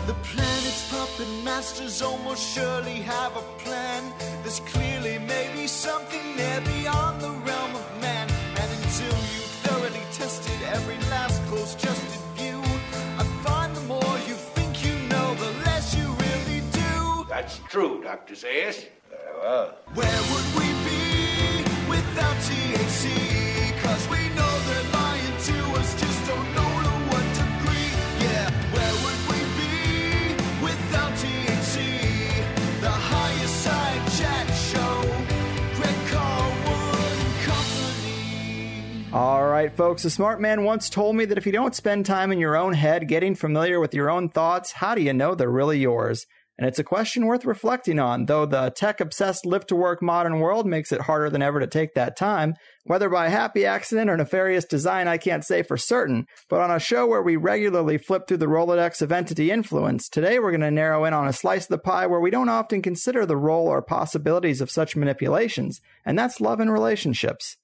The planet's puppet masters almost surely have a plan. There's clearly maybe something there beyond the realm of man. And until you've thoroughly tested every last close-justed view, I find the more you think you know, the less you really do. That's true, Dr. Zayas. Very well. Where would we be without THC? 'Cause we know they're lying to us, just don't know to what degree. Yeah, where would we be without THC? The Higher Side Chat Show, Greg Carlwood and Company. All right, folks, a smart man once told me that if you don't spend time in your own head getting familiar with your own thoughts, how do you know they're really yours? And it's a question worth reflecting on, though the tech-obsessed live-to-work modern world makes it harder than ever to take that time. Whether by happy accident or nefarious design, I can't say for certain, but on a show where we regularly flip through the Rolodex of entity influence, today we're going to narrow in on a slice of the pie where we don't often consider the role or possibilities of such manipulations, and that's love and relationships.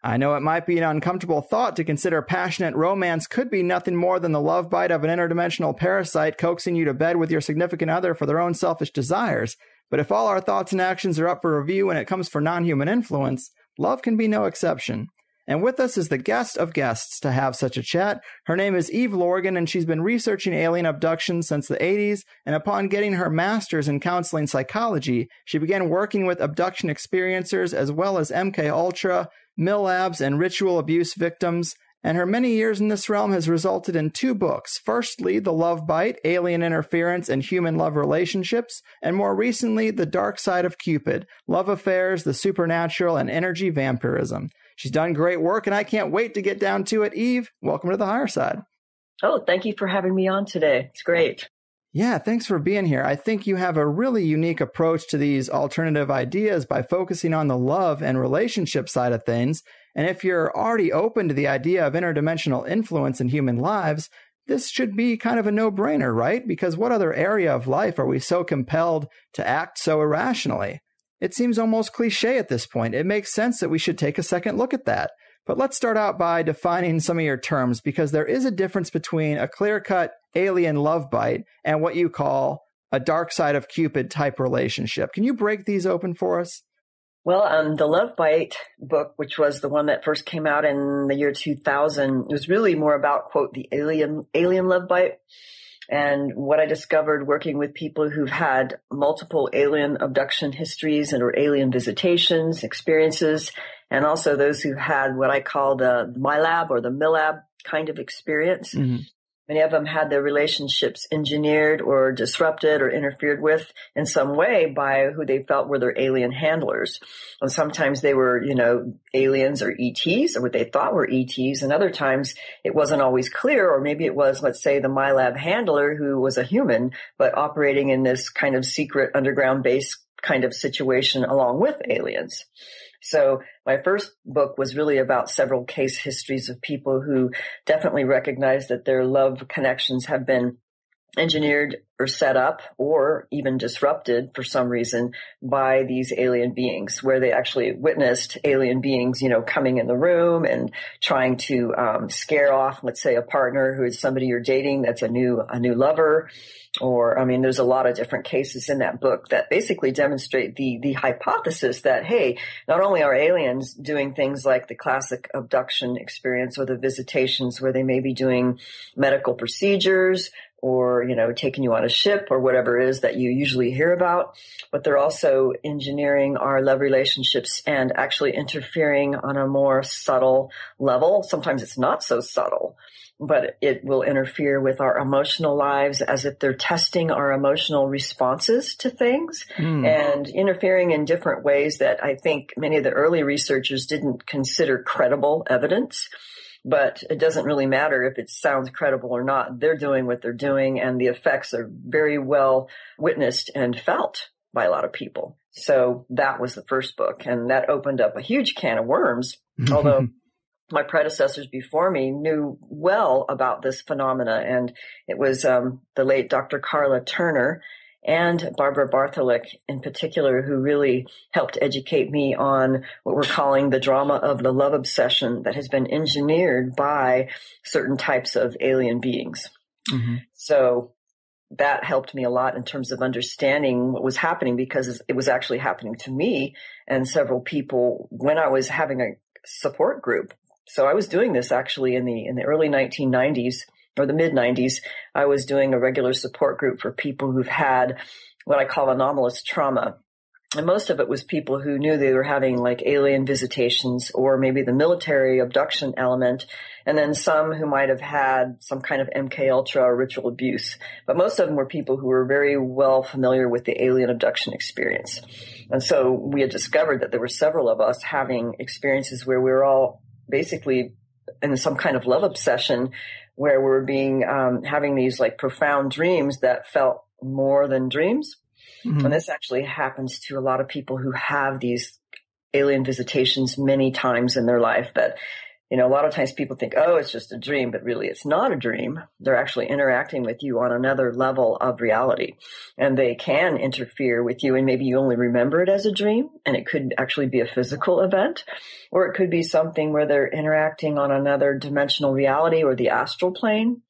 I know it might be an uncomfortable thought to consider passionate romance could be nothing more than the love bite of an interdimensional parasite coaxing you to bed with your significant other for their own selfish desires. But if all our thoughts and actions are up for review when it comes for non-human influence, love can be no exception. And with us is the guest of guests to have such a chat. Her name is Eve Lorgen, and she's been researching alien abduction since the 80s, and upon getting her master's in counseling psychology, she began working with abduction experiencers as well as MK-Ultra, MILABs, and ritual abuse victims, and her many years in this realm has resulted in 2 books. Firstly, The Love Bite, Alien Interference and Human Love Relationships, and more recently, The Dark Side of Cupid, Love Affairs, the Supernatural, and Energy Vampirism. She's done great work, and I can't wait to get down to it. Eve, welcome to the Higher Side. Oh, thank you for having me on today. It's great. Yeah, thanks for being here. I think you have a really unique approach to these alternative ideas by focusing on the love and relationship side of things. And if you're already open to the idea of interdimensional influence in human lives, this should be kind of a no-brainer, right? Because what other area of life are we so compelled to act so irrationally? It seems almost cliche at this point. It makes sense that we should take a second look at that. But let's start out by defining some of your terms, because there is a difference between a clear-cut alien love bite and what you call a dark side of Cupid type relationship. Can you break these open for us? Well, the Love Bite book, which was the one that first came out in the year 2000, was really more about, quote, the alien love bite. And what I discovered working with people who've had multiple alien abduction histories and or alien visitations, experiences, and also those who had what I call the MILAB or the MILAB kind of experience. Mm-hmm. Many of them had their relationships engineered or disrupted or interfered with in some way by who they felt were their alien handlers. And sometimes they were, aliens or ETs or what they thought were ETs. And other times it wasn't always clear, or maybe it was, let's say, the MILAB handler who was a human, but operating in this kind of secret underground base kind of situation along with aliens. So my first book was really about several case histories of people who definitely recognized that their love connections have been engineered or set up or even disrupted for some reason by these alien beings, where they actually witnessed alien beings, coming in the room and trying to scare off, let's say, a partner who is somebody you're dating that's a new lover. Or, there's a lot of different cases in that book that basically demonstrate the hypothesis that, hey, not only are aliens doing things like the classic abduction experience or the visitations where they may be doing medical procedures or, taking you on a ship or whatever it is that you usually hear about, but they're also engineering our love relationships and actually interfering on a more subtle level. Sometimes it's not so subtle, but it will interfere with our emotional lives as if they're testing our emotional responses to things and interfering in different ways that I think many of the early researchers didn't consider credible evidence. But it doesn't really matter if it sounds credible or not. They're doing what they're doing, and the effects are very well witnessed and felt by a lot of people. So that was the first book, and that opened up a huge can of worms, although my predecessors before me knew well about this phenomena, and it was the late Dr. Carla Turner and Barbara Bartholic in particular, who really helped educate me on what we're calling the drama of the love obsession that has been engineered by certain types of alien beings. Mm-hmm. So that helped me a lot in terms of understanding what was happening, because it was actually happening to me and several people when I was having a support group. So I was doing this actually in the early 1990s or the mid 90s. I was doing a regular support group for people who've had what I call anomalous trauma. And most of it was people who knew they were having like alien visitations or maybe the military abduction element. And then some who might have had some kind of MK Ultra or ritual abuse. But most of them were people who were very well familiar with the alien abduction experience. And so we had discovered that there were several of us having experiences where we were all basically in some kind of love obsession, where we were having these like profound dreams that felt more than dreams. Mm-hmm. And this actually happens to a lot of people who have these alien visitations many times in their life. That, a lot of times people think, oh, it's just a dream, but really it's not a dream. They're actually interacting with you on another level of reality, and they can interfere with you. And maybe you only remember it as a dream, and it could actually be a physical event, or it could be something where they're interacting on another dimensional reality or the astral plane.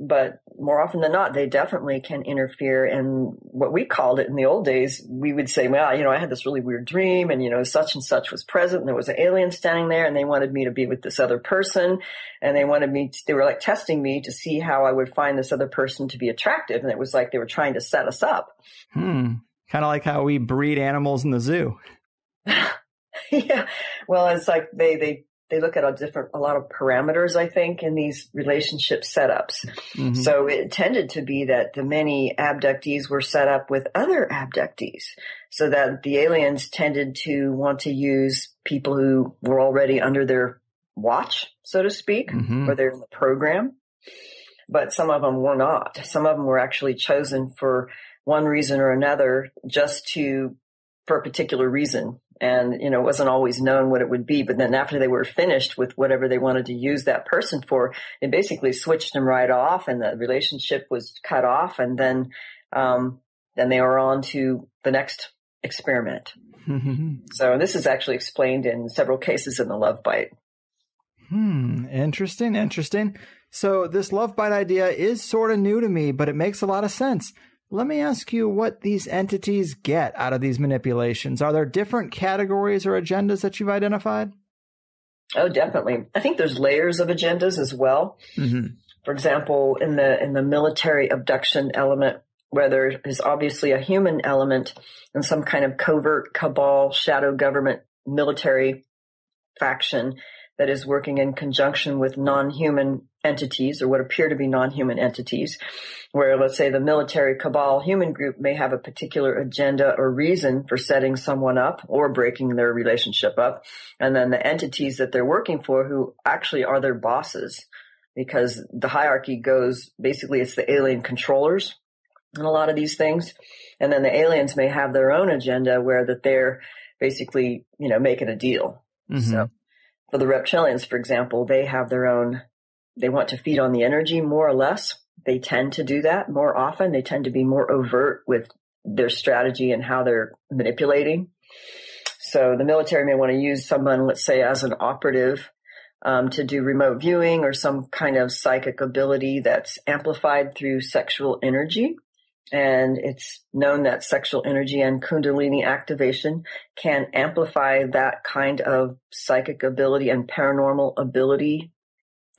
But more often than not, they definitely can interfere. And what we called it in the old days, we would say, well, I had this really weird dream, and, such and such was present, and there was an alien standing there, and they wanted me to be with this other person. And they were like testing me to see how I would find this other person to be attractive. And it was like they were trying to set us up. Kind of like how we breed animals in the zoo. Yeah. Well, it's like they look at a lot of parameters, I think, in these relationship setups. Mm-hmm. So it tended to be that the many abductees were set up with other abductees, so that the aliens tended to want to use people who were already under their watch, so to speak, or they're in the program. But some of them were not. Some of them were actually chosen for one reason or another, for a particular reason. And, it wasn't always known what it would be. But then after they were finished with whatever they wanted to use that person for, it basically switched them right off, and the relationship was cut off. And then they were on to the next experiment. So this is actually explained in several cases in the love bite. Interesting. So this love bite idea is sort of new to me, but it makes a lot of sense. Let me ask you what these entities get out of these manipulations. Are there different categories or agendas that you've identified? Oh, definitely. I think there's layers of agendas as well. Mm-hmm. For example, in the military abduction element, where there is obviously a human element and some kind of covert cabal, shadow government, military faction that is working in conjunction with non-human entities, or what appear to be non-human entities, where, let's say, the military cabal human group may have a particular agenda or reason for setting someone up or breaking their relationship up. And then the entities that they're working for, who actually are their bosses, because the hierarchy goes, basically it's the alien controllers in a lot of these things. And then the aliens may have their own agenda where that they're basically, making a deal. Mm-hmm. So for the reptilians, for example, they have their own, they want to feed on the energy more or less. They tend to do that more often. They tend to be more overt with their strategy and how they're manipulating. So the military may want to use someone, let's say, as an operative to do remote viewing or some kind of psychic ability that's amplified through sexual energy. And it's known that sexual energy and Kundalini activation can amplify that kind of psychic ability and paranormal ability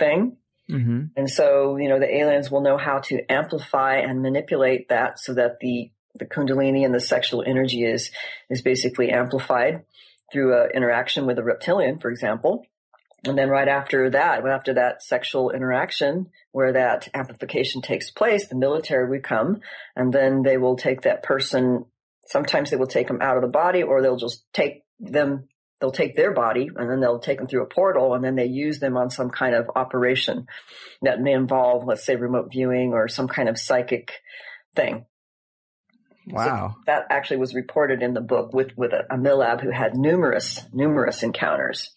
thing. Mm-hmm. And so, the aliens will know how to amplify and manipulate that so that the Kundalini and the sexual energy is basically amplified through an interaction with a reptilian, for example. And then right after that sexual interaction where that amplification takes place, the military would come, and then they will take that person. Sometimes they will take them out of the body, or they'll just take them. They'll take their body, and then they'll take them through a portal, and then they use them on some kind of operation that may involve, let's say, remote viewing or some kind of psychic thing. Wow. So that actually was reported in the book with a Milab who had numerous encounters.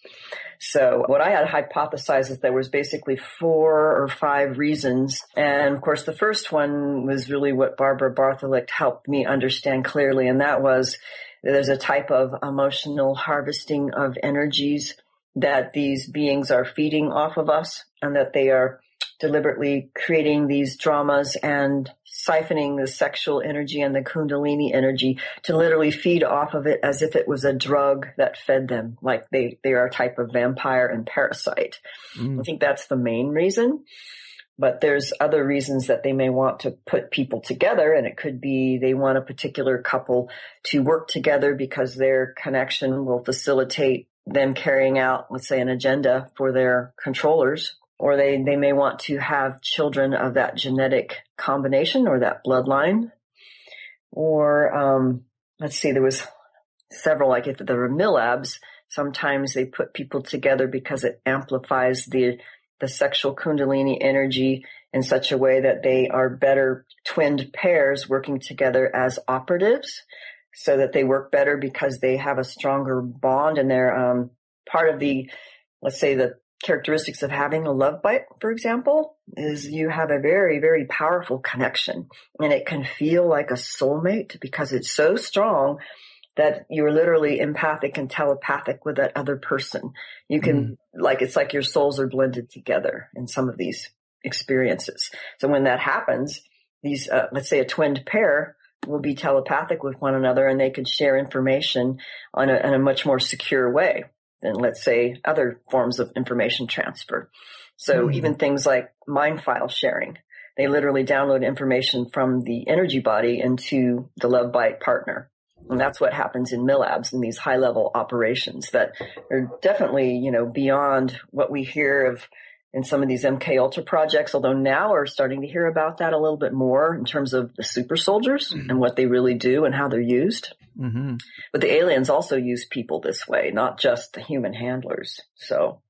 So what I had hypothesized is there was basically 4 or 5 reasons. And of course, the first one was really what Barbara Bartholict helped me understand clearly. And that was there's a type of emotional harvesting of energies that these beings are feeding off of us, and that they are deliberately creating these dramas and siphoning the sexual energy and the kundalini energy to literally feed off of it as if it was a drug that fed them, like they are a type of vampire and parasite. I think that's the main reason. But there's other reasons that they may want to put people together, and it could be they want a particular couple to work together because their connection will facilitate them carrying out, let's say, an agenda for their controllers, or they may want to have children of that genetic combination or that bloodline. Or, let's see, there was several, like if there were MILABs, sometimes they put people together because it amplifies the sexual kundalini energy in such a way that they are better twinned pairs working together as operatives, so that they work better because they have a stronger bond, and they're part of the, let's say, the characteristics of having a love bite, for example, is you have a very, very powerful connection, and it can feel like a soulmate because it's so strong that you're literally empathic and telepathic with that other person. You can, it's like your souls are blended together in some of these experiences. So when that happens, these, let's say a twinned pair will be telepathic with one another, and they could share information in a much more secure way than, let's say, other forms of information transfer. So even things like mind file sharing, they literally download information from the energy body into the love bite partner. And that's what happens in MILABs, in these high-level operations that are definitely, beyond what we hear of in some of these MK Ultra projects, although now we're starting to hear about that a little bit more in terms of the super soldiers and what they really do and how they're used. But the aliens also use people this way, not just the human handlers. So.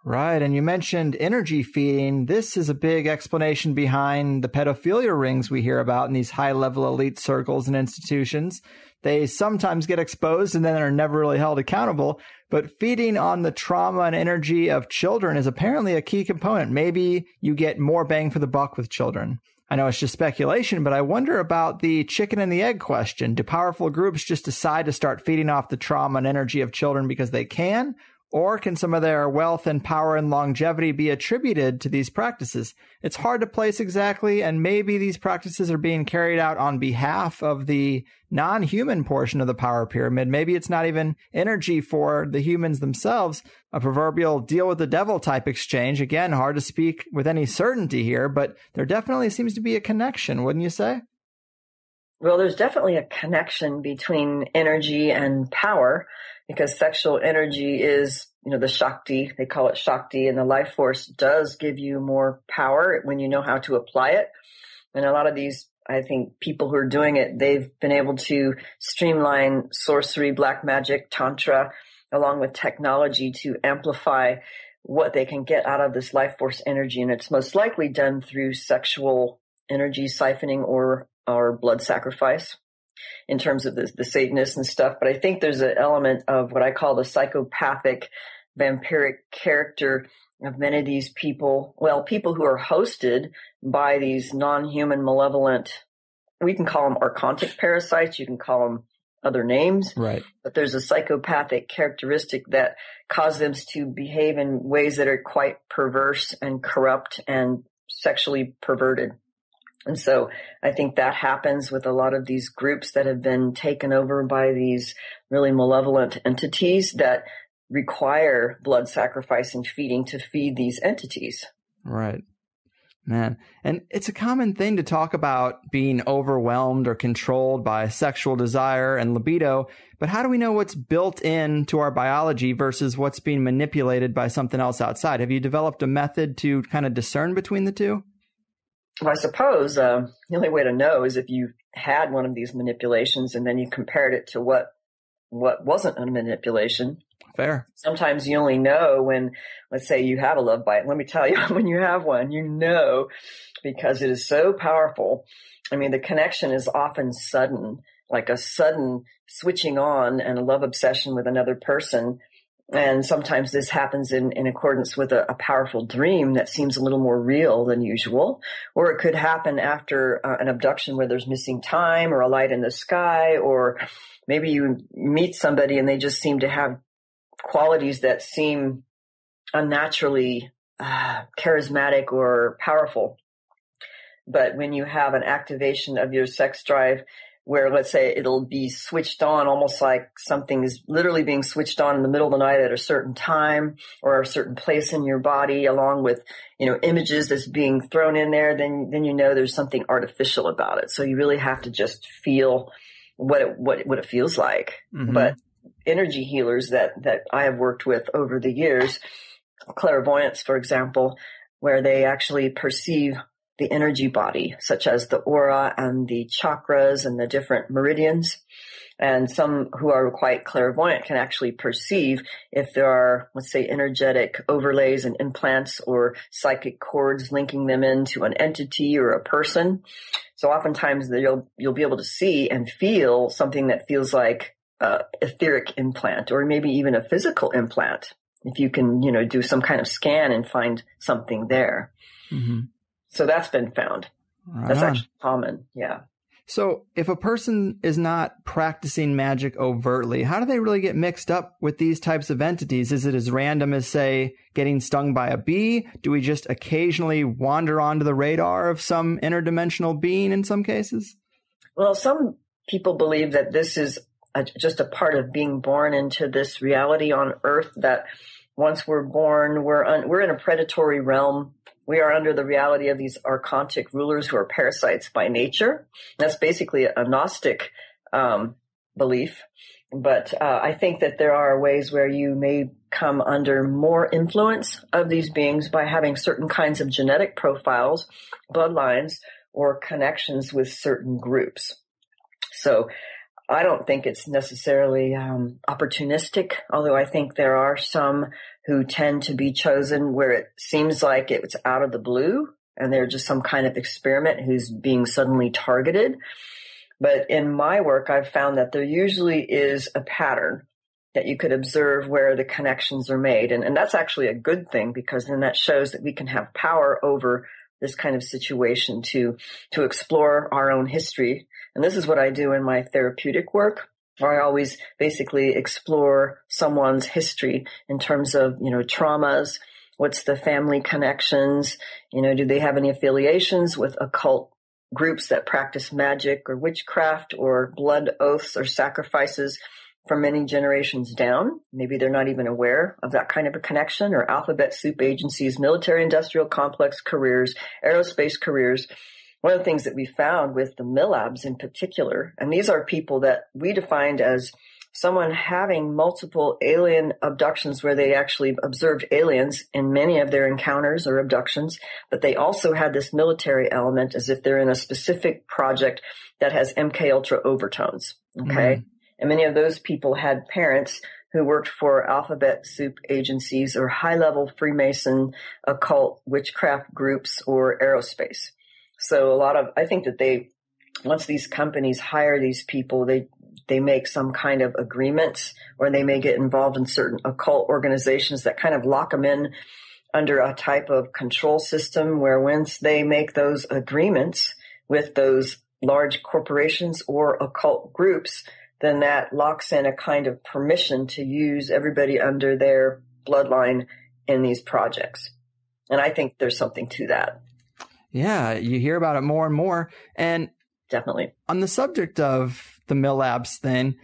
Right, and you mentioned energy feeding. This is a big explanation behind the pedophilia rings we hear about in these high-level elite circles and institutions. They sometimes get exposed and then are never really held accountable, but feeding on the trauma and energy of children is apparently a key component. Maybe you get more bang for the buck with children. I know it's just speculation, but I wonder about the chicken and the egg question. Do powerful groups just decide to start feeding off the trauma and energy of children because they can? Or can some of their wealth and power and longevity be attributed to these practices? It's hard to place exactly, and maybe these practices are being carried out on behalf of the non-human portion of the power pyramid. Maybe it's not even energy for the humans themselves, a proverbial deal with the devil type exchange. Again, hard to speak with any certainty here, but there definitely seems to be a connection, wouldn't you say? Well, there's definitely a connection between energy and power, because sexual energy is, the Shakti, they call it Shakti, and the life force does give you more power when you know how to apply it. And a lot of these, I think, people who are doing it, they've been able to streamline sorcery, black magic, tantra, along with technology to amplify what they can get out of this life force energy. And it's most likely done through sexual energy siphoning or blood sacrifice, in terms of the Satanists and stuff. But I think there's an element of what I call the psychopathic, vampiric character of many of these people. Well, people who are hosted by these non-human, malevolent, we can call them archontic parasites. You can call them other names. Right. But there's a psychopathic characteristic that causes them to behave in ways that are quite perverse and corrupt and sexually perverted. And so I think that happens with a lot of these groups that have been taken over by these really malevolent entities that require blood sacrifice and feeding to feed these entities. Right. Man. And it's a common thing to talk about being overwhelmed or controlled by sexual desire and libido, but how do we know what's built into our biology versus what's being manipulated by something else outside? Have you developed a method to kind of discern between the two? Well, I suppose the only way to know is if you've had one of these manipulations and then you compared it to what wasn't a manipulation. Fair. Sometimes you only know when, let's say you have a love bite. Let me tell you, when you have one, because it is so powerful. I mean, the connection is often sudden, like a sudden switching on and a love obsession with another person. And sometimes this happens in accordance with a powerful dream that seems a little more real than usual. Or it could happen after an abduction where there's missing time or a light in the sky, or maybe you meet somebody and they just seem to have qualities that seem unnaturally charismatic or powerful. But when you have an activation of your sex drive where, let's say, it'll be switched on almost like something is literally being switched on in the middle of the night at a certain time or a certain place in your body, along with, images that's being thrown in there, then there's something artificial about it. So you really have to just feel what it feels like. Mm-hmm. But energy healers that I have worked with over the years, clairvoyance, for example, where they actually perceive the energy body, such as the aura and the chakras and the different meridians. And some who are quite clairvoyant can actually perceive if there are, let's say, energetic overlays and implants or psychic cords linking them into an entity or a person. So oftentimes you'll be able to see and feel something that feels like etheric implant or maybe even a physical implant. If you can, do some kind of scan and find something there. Mm-hmm. So that's been found. Right. That's actually common. Yeah. So if a person is not practicing magic overtly, how do they really get mixed up with these types of entities? Is it as random as, say, getting stung by a bee? Do we just occasionally wander onto the radar of some interdimensional being in some cases? Well, some people believe that this is just a part of being born into this reality on Earth, that once we're born, we're in a predatory realm. We are under the reality of these archontic rulers who are parasites by nature. That's basically a Gnostic belief. But I think that there are ways where you may come under more influence of these beings by having certain kinds of genetic profiles, bloodlines, or connections with certain groups. So I don't think it's necessarily opportunistic, although I think there are some who tend to be chosen where it seems like it's out of the blue and they're just some kind of experiment who's being suddenly targeted. But in my work, I've found that there usually is a pattern that you could observe where the connections are made. And that's actually a good thing, because then that shows that we can have power over this kind of situation to explore our own history. And this is what I do in my therapeutic work, where I always basically explore someone's history in terms of, traumas. What's the family connections? Do they have any affiliations with occult groups that practice magic or witchcraft or blood oaths or sacrifices from many generations down? Maybe they're not even aware of that kind of a connection, or alphabet soup agencies, military industrial complex careers, aerospace careers. One of the things that we found with the MILABs in particular, and these are people that we defined as someone having multiple alien abductions where they actually observed aliens in many of their encounters or abductions, but they also had this military element as if they're in a specific project that has MK Ultra overtones. Okay. Mm. And many of those people had parents who worked for alphabet soup agencies or high-level Freemason, occult, witchcraft groups or aerospace. So I think that once these companies hire these people, they make some kind of agreements, or they may get involved in certain occult organizations that kind of lock them in under a type of control system, where once they make those agreements with those large corporations or occult groups, then that locks in a kind of permission to use everybody under their bloodline in these projects. And I think there's something to that. Yeah, you hear about it more and more. And definitely, on the subject of the MILABs thing,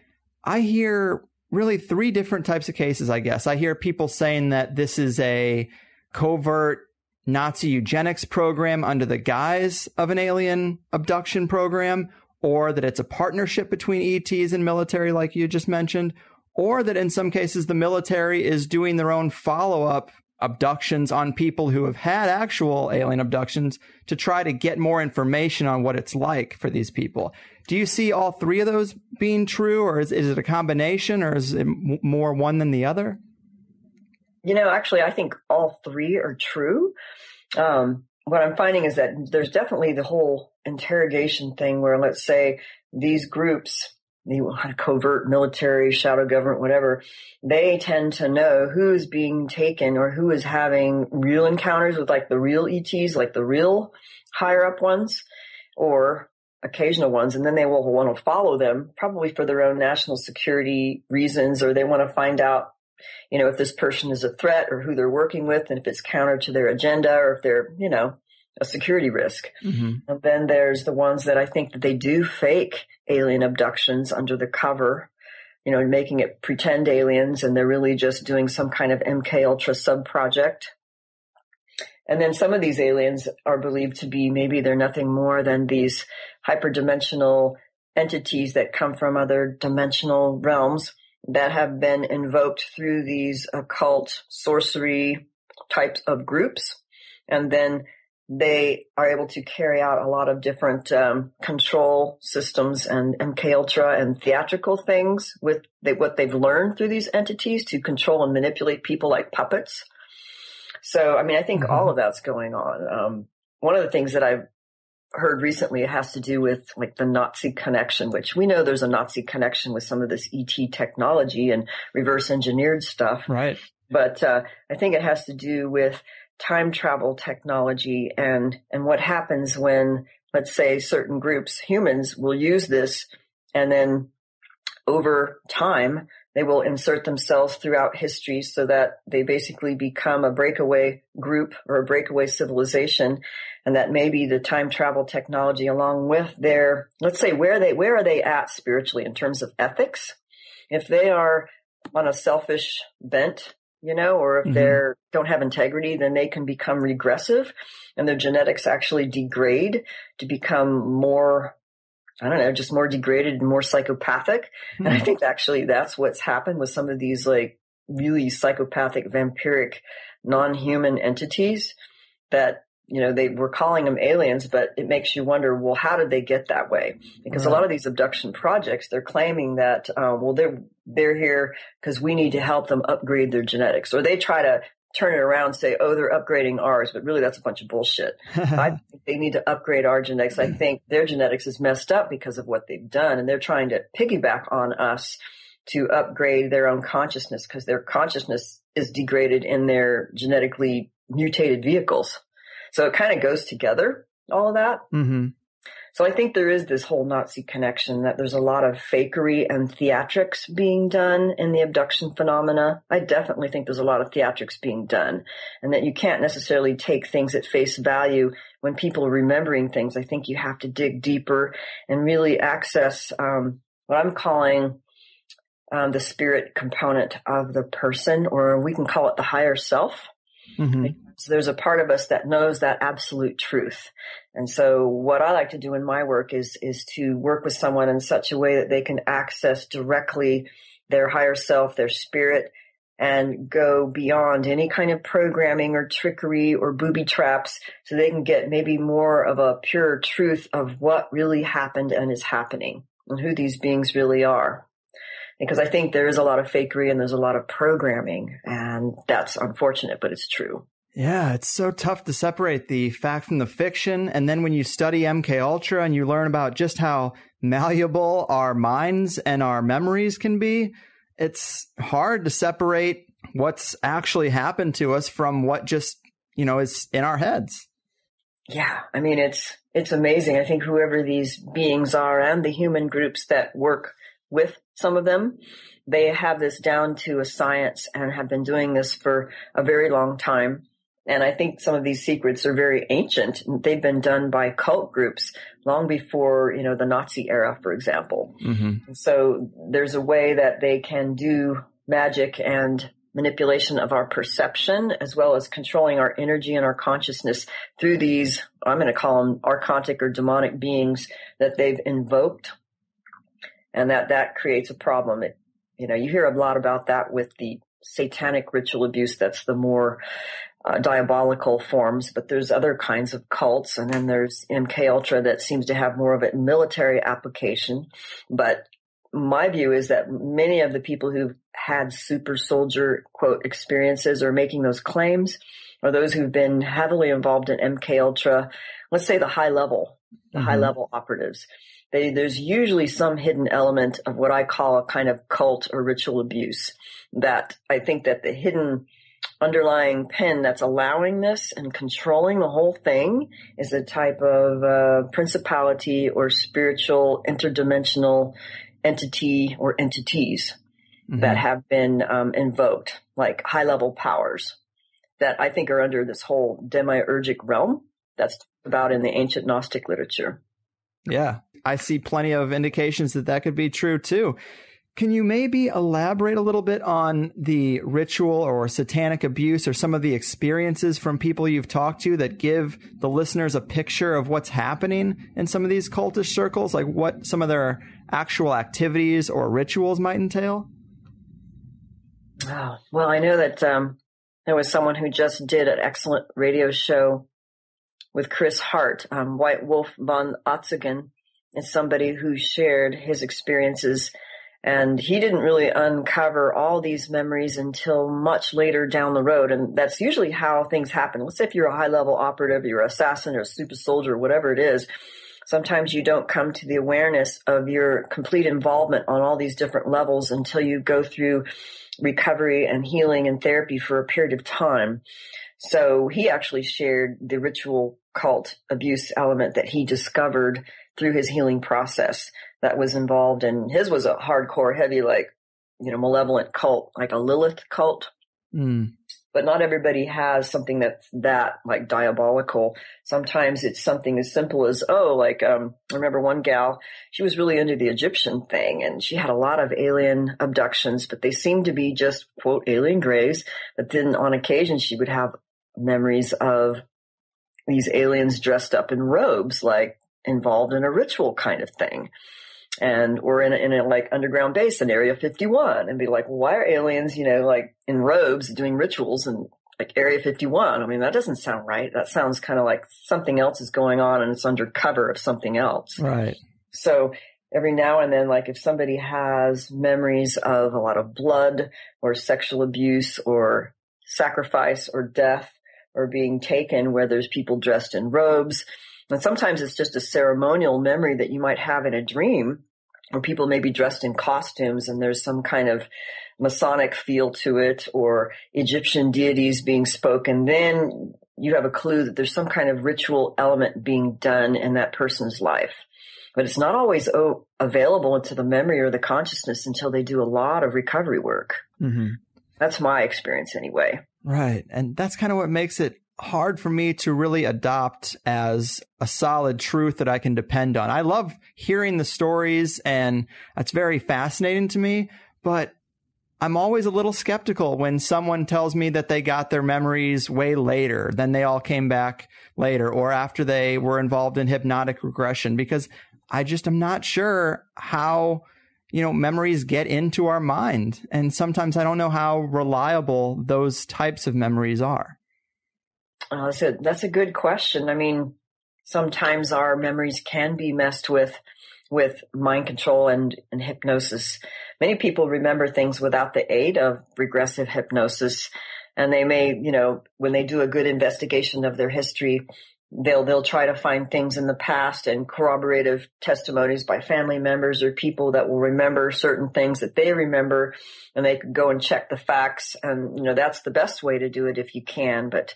I hear really three different types of cases, I guess. I hear people saying that this is a covert Nazi eugenics program under the guise of an alien abduction program, or that it's a partnership between ETs and military, like you just mentioned, or that in some cases the military is doing their own follow-up abductions on people who have had actual alien abductions to try to get more information on what it's like for these people. Do you see all three of those being true, or is it a combination, or is it more one than the other? Actually, I think all three are true. What I'm finding is that there's definitely the whole interrogation thing where, let's say, these groups, the covert military, shadow government, whatever, they tend to know who's being taken or who is having real encounters with like the real ETs, like the real higher up ones, or occasional ones. And then they will want to follow them, probably for their own national security reasons, or they want to find out if this person is a threat or who they're working with, and if it's counter to their agenda, or if they're, a security risk. Mm-hmm. And then there's the ones that I think that they do fake alien abductions under the cover, making it pretend aliens, and they're really just doing some kind of MK Ultra sub-project. And then some of these aliens are believed to be, maybe they're nothing more than these hyperdimensional entities that come from other dimensional realms that have been invoked through these occult sorcery types of groups. And then they are able to carry out a lot of different control systems and MK Ultra and theatrical things with what they've learned through these entities to control and manipulate people like puppets. So, I think all of that's going on. One of the things that I've heard recently has to do with like the Nazi connection, which we know there's a Nazi connection with some of this ET technology and reverse engineered stuff. Right. But I think it has to do with time travel technology and what happens when, let's say, certain groups, humans, will use this, and then over time they will insert themselves throughout history so that they basically become a breakaway group or a breakaway civilization, and that maybe the time travel technology, along with their, let's say, where are they at spiritually in terms of ethics? If they are on a selfish bent, or if they don't have integrity, then they can become regressive and their genetics actually degrade to become more, just more degraded and more psychopathic. And I think actually that's what's happened with some of these like really psychopathic, vampiric, non-human entities that, they were calling them aliens, but it makes you wonder, well, how did they get that way? Because a lot of these abduction projects, they're claiming that, they're here because we need to help them upgrade their genetics, or they try to turn it around and say, oh, they're upgrading ours, but really that's a bunch of bullshit. I think they need to upgrade our genetics. I think their genetics is messed up because of what they've done, and they're trying to piggyback on us to upgrade their own consciousness because their consciousness is degraded in their genetically mutated vehicles. So it kind of goes together, all of that. Mm-hmm. So I think there is this whole Nazi connection, that there's a lot of fakery and theatrics being done in the abduction phenomena. I definitely think there's a lot of theatrics being done, and that you can't necessarily take things at face value when people are remembering things. I think you have to dig deeper and really access what I'm calling the spirit component of the person, or we can call it the higher self. Mm-hmm. So there's a part of us that knows that absolute truth. And so what I like to do in my work is to work with someone in such a way that they can access directly their higher self, their spirit, and go beyond any kind of programming or trickery or booby traps, so they can get maybe more of a pure truth of what really happened and is happening and who these beings really are. Because I think there is a lot of fakery and there's a lot of programming, and that's unfortunate, but it's true. Yeah, it's so tough to separate the fact from the fiction. And then when you study MK Ultra and you learn about just how malleable our minds and our memories can be, it's hard to separate what's actually happened to us from what just, is in our heads. Yeah, I mean, it's amazing. I think whoever these beings are and the human groups that work with some of them, they have this down to a science and have been doing this for a very long time. And I think some of these secrets are very ancient. They've been done by cult groups long before, the Nazi era, for example. Mm-hmm. So there's a way that they can do magic and manipulation of our perception, as well as controlling our energy and our consciousness through these, I'm going to call them archontic or demonic beings that they've invoked. And that creates a problem. You hear a lot about that with the satanic ritual abuse. That's the more diabolical forms, but there's other kinds of cults, and then there's MK Ultra that seems to have more of a military application. But my view is that many of the people who've had super soldier quote experiences or making those claims are those who've been heavily involved in MK Ultra, let's say the high level operatives. There's usually some hidden element of what I call a kind of cult or ritual abuse, that I think that the hidden underlying pin that's allowing this and controlling the whole thing is a type of principality or spiritual interdimensional entity or entities. that have been invoked, like high-level powers that I think are under this whole demiurgic realm that's about in the ancient Gnostic literature. Yeah, I see plenty of indications that that could be true too. Can you maybe elaborate a little bit on the ritual or satanic abuse or some of the experiences from people you've talked to that give the listeners a picture of what's happening in some of these cultish circles, like what some of their actual activities or rituals might entail? Oh, well, I know that there was someone who just did an excellent radio show with Chris Hart, White Wolf von Otzigen, is somebody who shared his experiences. And he didn't really uncover all these memories until much later down the road. And that's usually how things happen. Let's say if you're a high-level operative, you're an assassin or a super soldier, whatever it is, sometimes you don't come to the awareness of your complete involvement on all these different levels until you go through recovery and healing and therapy for a period of time. So he actually shared the ritual cult abuse element that he discovered through his healing process that was involved. And his was a hardcore, heavy, like, malevolent cult, like a Lilith cult. But not everybody has something that's that like diabolical. Sometimes it's something as simple as, I remember one gal, she was really into the Egyptian thing and she had a lot of alien abductions, but they seemed to be just, quote, alien graves. But then on occasion, she would have memories of these aliens dressed up in robes, like involved in a ritual kind of thing. And or in a like underground base in Area 51 and be like, why are aliens, like in robes doing rituals in like Area 51? I mean, that doesn't sound right. That sounds kind of like something else is going on and it's under cover of something else. Right. So every now and then, like if somebody has memories of a lot of blood or sexual abuse or sacrifice or death or being taken where there's people dressed in robes, and sometimes it's just a ceremonial memory that you might have in a dream where people may be dressed in costumes and there's some kind of Masonic feel to it or Egyptian deities being spoken. Then you have a clue that there's some kind of ritual element being done in that person's life. But it's not always available into the memory or the consciousness until they do a lot of recovery work. That's my experience anyway. Right. And that's kind of what makes it hard for me to really adopt as a solid truth that I can depend on. I love hearing the stories and that's very fascinating to me, but I'm always a little skeptical when someone tells me that they got their memories way later, then they all came back later or after they were involved in hypnotic regression, because I just am not sure how, memories get into our mind. And sometimes I don't know how reliable those types of memories are. That's a good question. I mean, sometimes our memories can be messed with mind control and hypnosis. Many people remember things without the aid of regressive hypnosis. And they may, when they do a good investigation of their history, they'll try to find things in the past and corroborative testimonies by family members or people that will remember certain things that they remember, and they could go and check the facts. And, that's the best way to do it if you can. But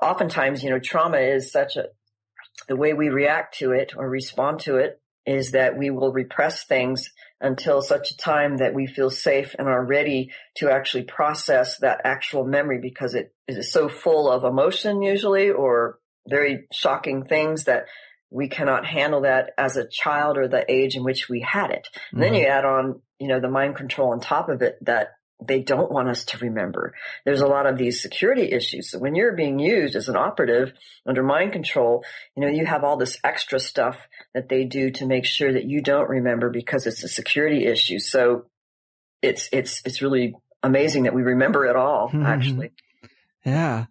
oftentimes, trauma is the way we react to it or respond to it is that we will repress things until such a time that we feel safe and are ready to actually process that actual memory, because it is so full of emotion usually or very shocking things that we cannot handle that as a child or the age in which we had it. And then you add on, the mind control on top of it that they don't want us to remember. There's a lot of these security issues. So when you're being used as an operative under mind control, you have all this extra stuff that they do to make sure that you don't remember because it's a security issue. So it's really amazing that we remember it all, actually. Yeah.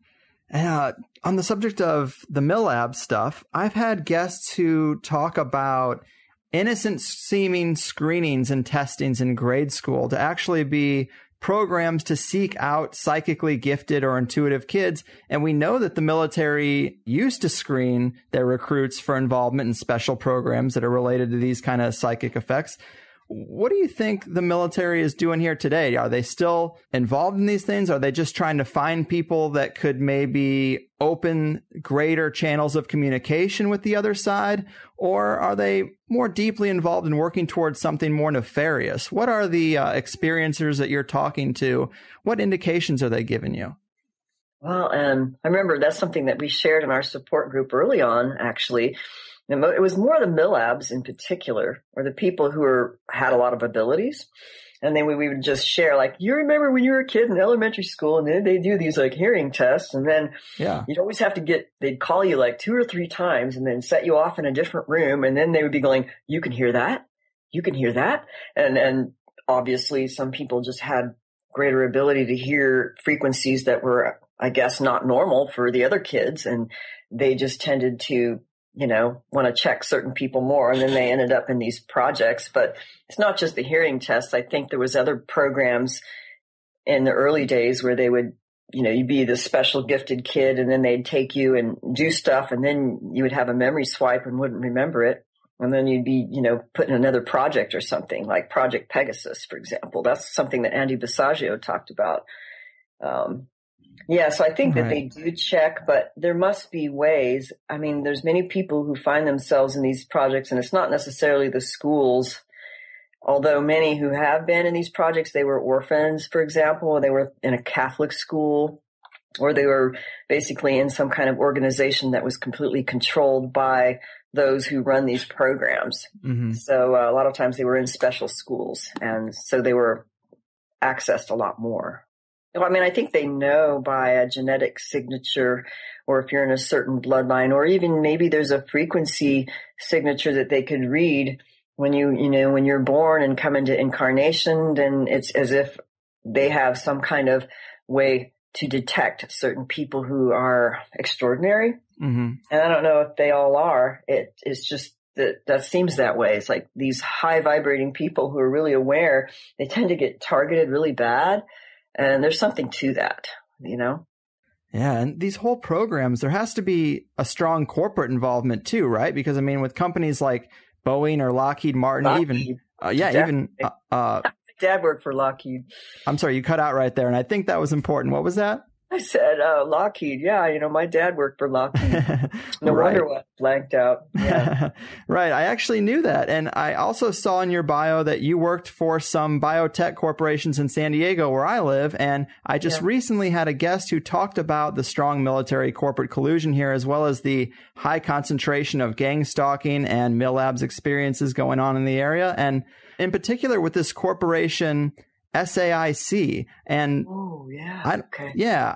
And on the subject of the MILAB stuff, I've had guests who talk about innocent seeming screenings and testings in grade school to actually be programs to seek out psychically gifted or intuitive kids. And we know that the military used to screen their recruits for involvement in special programs that are related to these kind of psychic effects. What do you think the military is doing here today? Are they still involved in these things? Are they just trying to find people that could maybe open greater channels of communication with the other side? Or are they more deeply involved in working towards something more nefarious? What are the experiencers that you're talking to? What indications are they giving you? Well, I remember that's something that we shared in our support group early on, actually. It was more the MILABs in particular, or the people who had a lot of abilities. And then we would just share, like, you remember when you were a kid in elementary school and then they do these like hearing tests, and then you'd always have to they'd call you like 2 or 3 times and then set you off in a different room. And then they would be going, you can hear that. You can hear that. And obviously some people just had greater ability to hear frequencies that were, I guess, not normal for the other kids. And they just tended to, want to check certain people more. And then they ended up in these projects. But it's not just the hearing tests. I think there was other programs in the early days where they would, you'd be the special gifted kid, and then they'd take you and do stuff. And then you would have a memory swipe and wouldn't remember it. And then you'd be, put in another project or something like Project Pegasus, for example. That's something that Andy Visaggio talked about. So I think that they do check, but there must be ways. I mean, there's many people who find themselves in these projects, and it's not necessarily the schools, although many who have been in these projects, they were orphans, for example, or they were in a Catholic school, or they were basically in some kind of organization that was completely controlled by those who run these programs. Mm-hmm. So a lot of times they were in special schools, and so they were accessed a lot more. I mean, I think they know by a genetic signature, or if you're in a certain bloodline, or even maybe there's a frequency signature that they could read when when you're born and come into incarnation. Then it's as if they have some kind of way to detect certain people who are extraordinary. Mm-hmm. And I don't know if they all are. It's just that seems that way. It's like these high vibrating people who are really aware, they tend to get targeted really bad. And there's something to that, Yeah, and these whole programs, there has to be a strong corporate involvement too, right? Because, I mean, with companies like Boeing or Lockheed Martin, Dad worked for Lockheed. I'm sorry, you cut out right there, and I think that was important. What was that? I said, Lockheed. Yeah, my dad worked for Lockheed. No wonder why I blanked out. Yeah. Right. I actually knew that. And I also saw in your bio that you worked for some biotech corporations in San Diego where I live. And I just recently had a guest who talked about the strong military corporate collusion here, as well as the high concentration of gang stalking and MILABs experiences going on in the area. And in particular with this corporation SAIC. And yeah,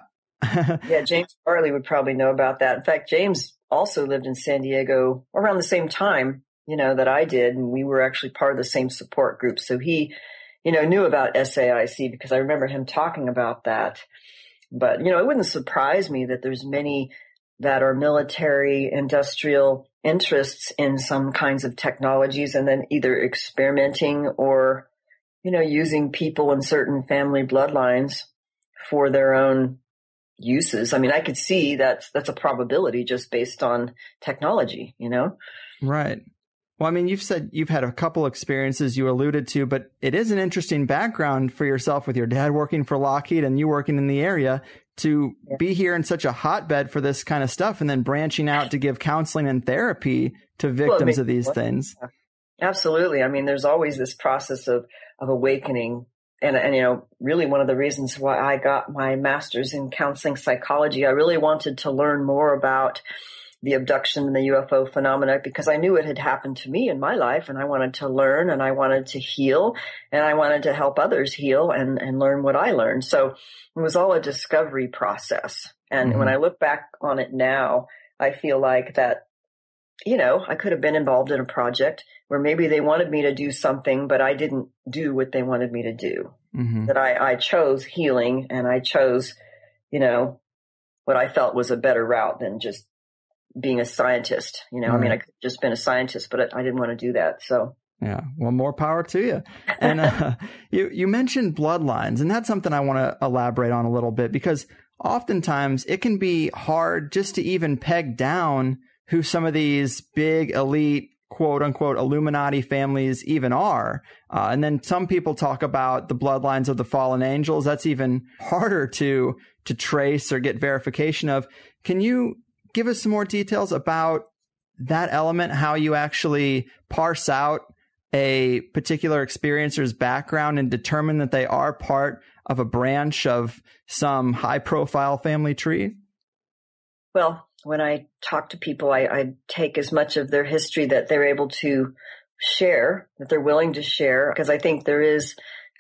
James Farley would probably know about that. In fact, James also lived in San Diego around the same time, that I did. And we were actually part of the same support group. So he, knew about SAIC because I remember him talking about that. But, it wouldn't surprise me that there's many that are military industrial interests in some kinds of technologies, and then either experimenting or using people in certain family bloodlines for their own uses. I mean, I could see that's a probability just based on technology, Right. Well, I mean, you've said you've had a couple experiences you alluded to, but it is an interesting background for yourself with your dad working for Lockheed and you working in the area to be here in such a hotbed for this kind of stuff, and then branching out to give counseling and therapy to victims of these things. Absolutely. I mean, there's always this process of awakening. And, really one of the reasons why I got my master's in counseling psychology, I really wanted to learn more about the abduction and the UFO phenomena, because I knew it had happened to me in my life, and I wanted to learn, and I wanted to heal, and I wanted to help others heal and learn what I learned. So it was all a discovery process. And when I look back on it now, I feel like that, I could have been involved in a project where maybe they wanted me to do something, but I didn't do what they wanted me to do. Mm-hmm. That I chose healing, and I chose, what I felt was a better route than just being a scientist. I mean, I could have just been a scientist, but I didn't want to do that. So. Yeah. Well, more power to you. And you mentioned bloodlines, and that's something I want to elaborate on a little bit, because oftentimes it can be hard just to even peg down who some of these big elite quote unquote Illuminati families even are. And then some people talk about the bloodlines of the fallen angels. That's even harder to trace or get verification of. Can you give us some more details about that element, how you actually parse out a particular experiencer's background and determine that they are part of a branch of some high-profile family tree? Well, when I talk to people, I take as much of their history that they're able to share, that they're willing to share, because I think there is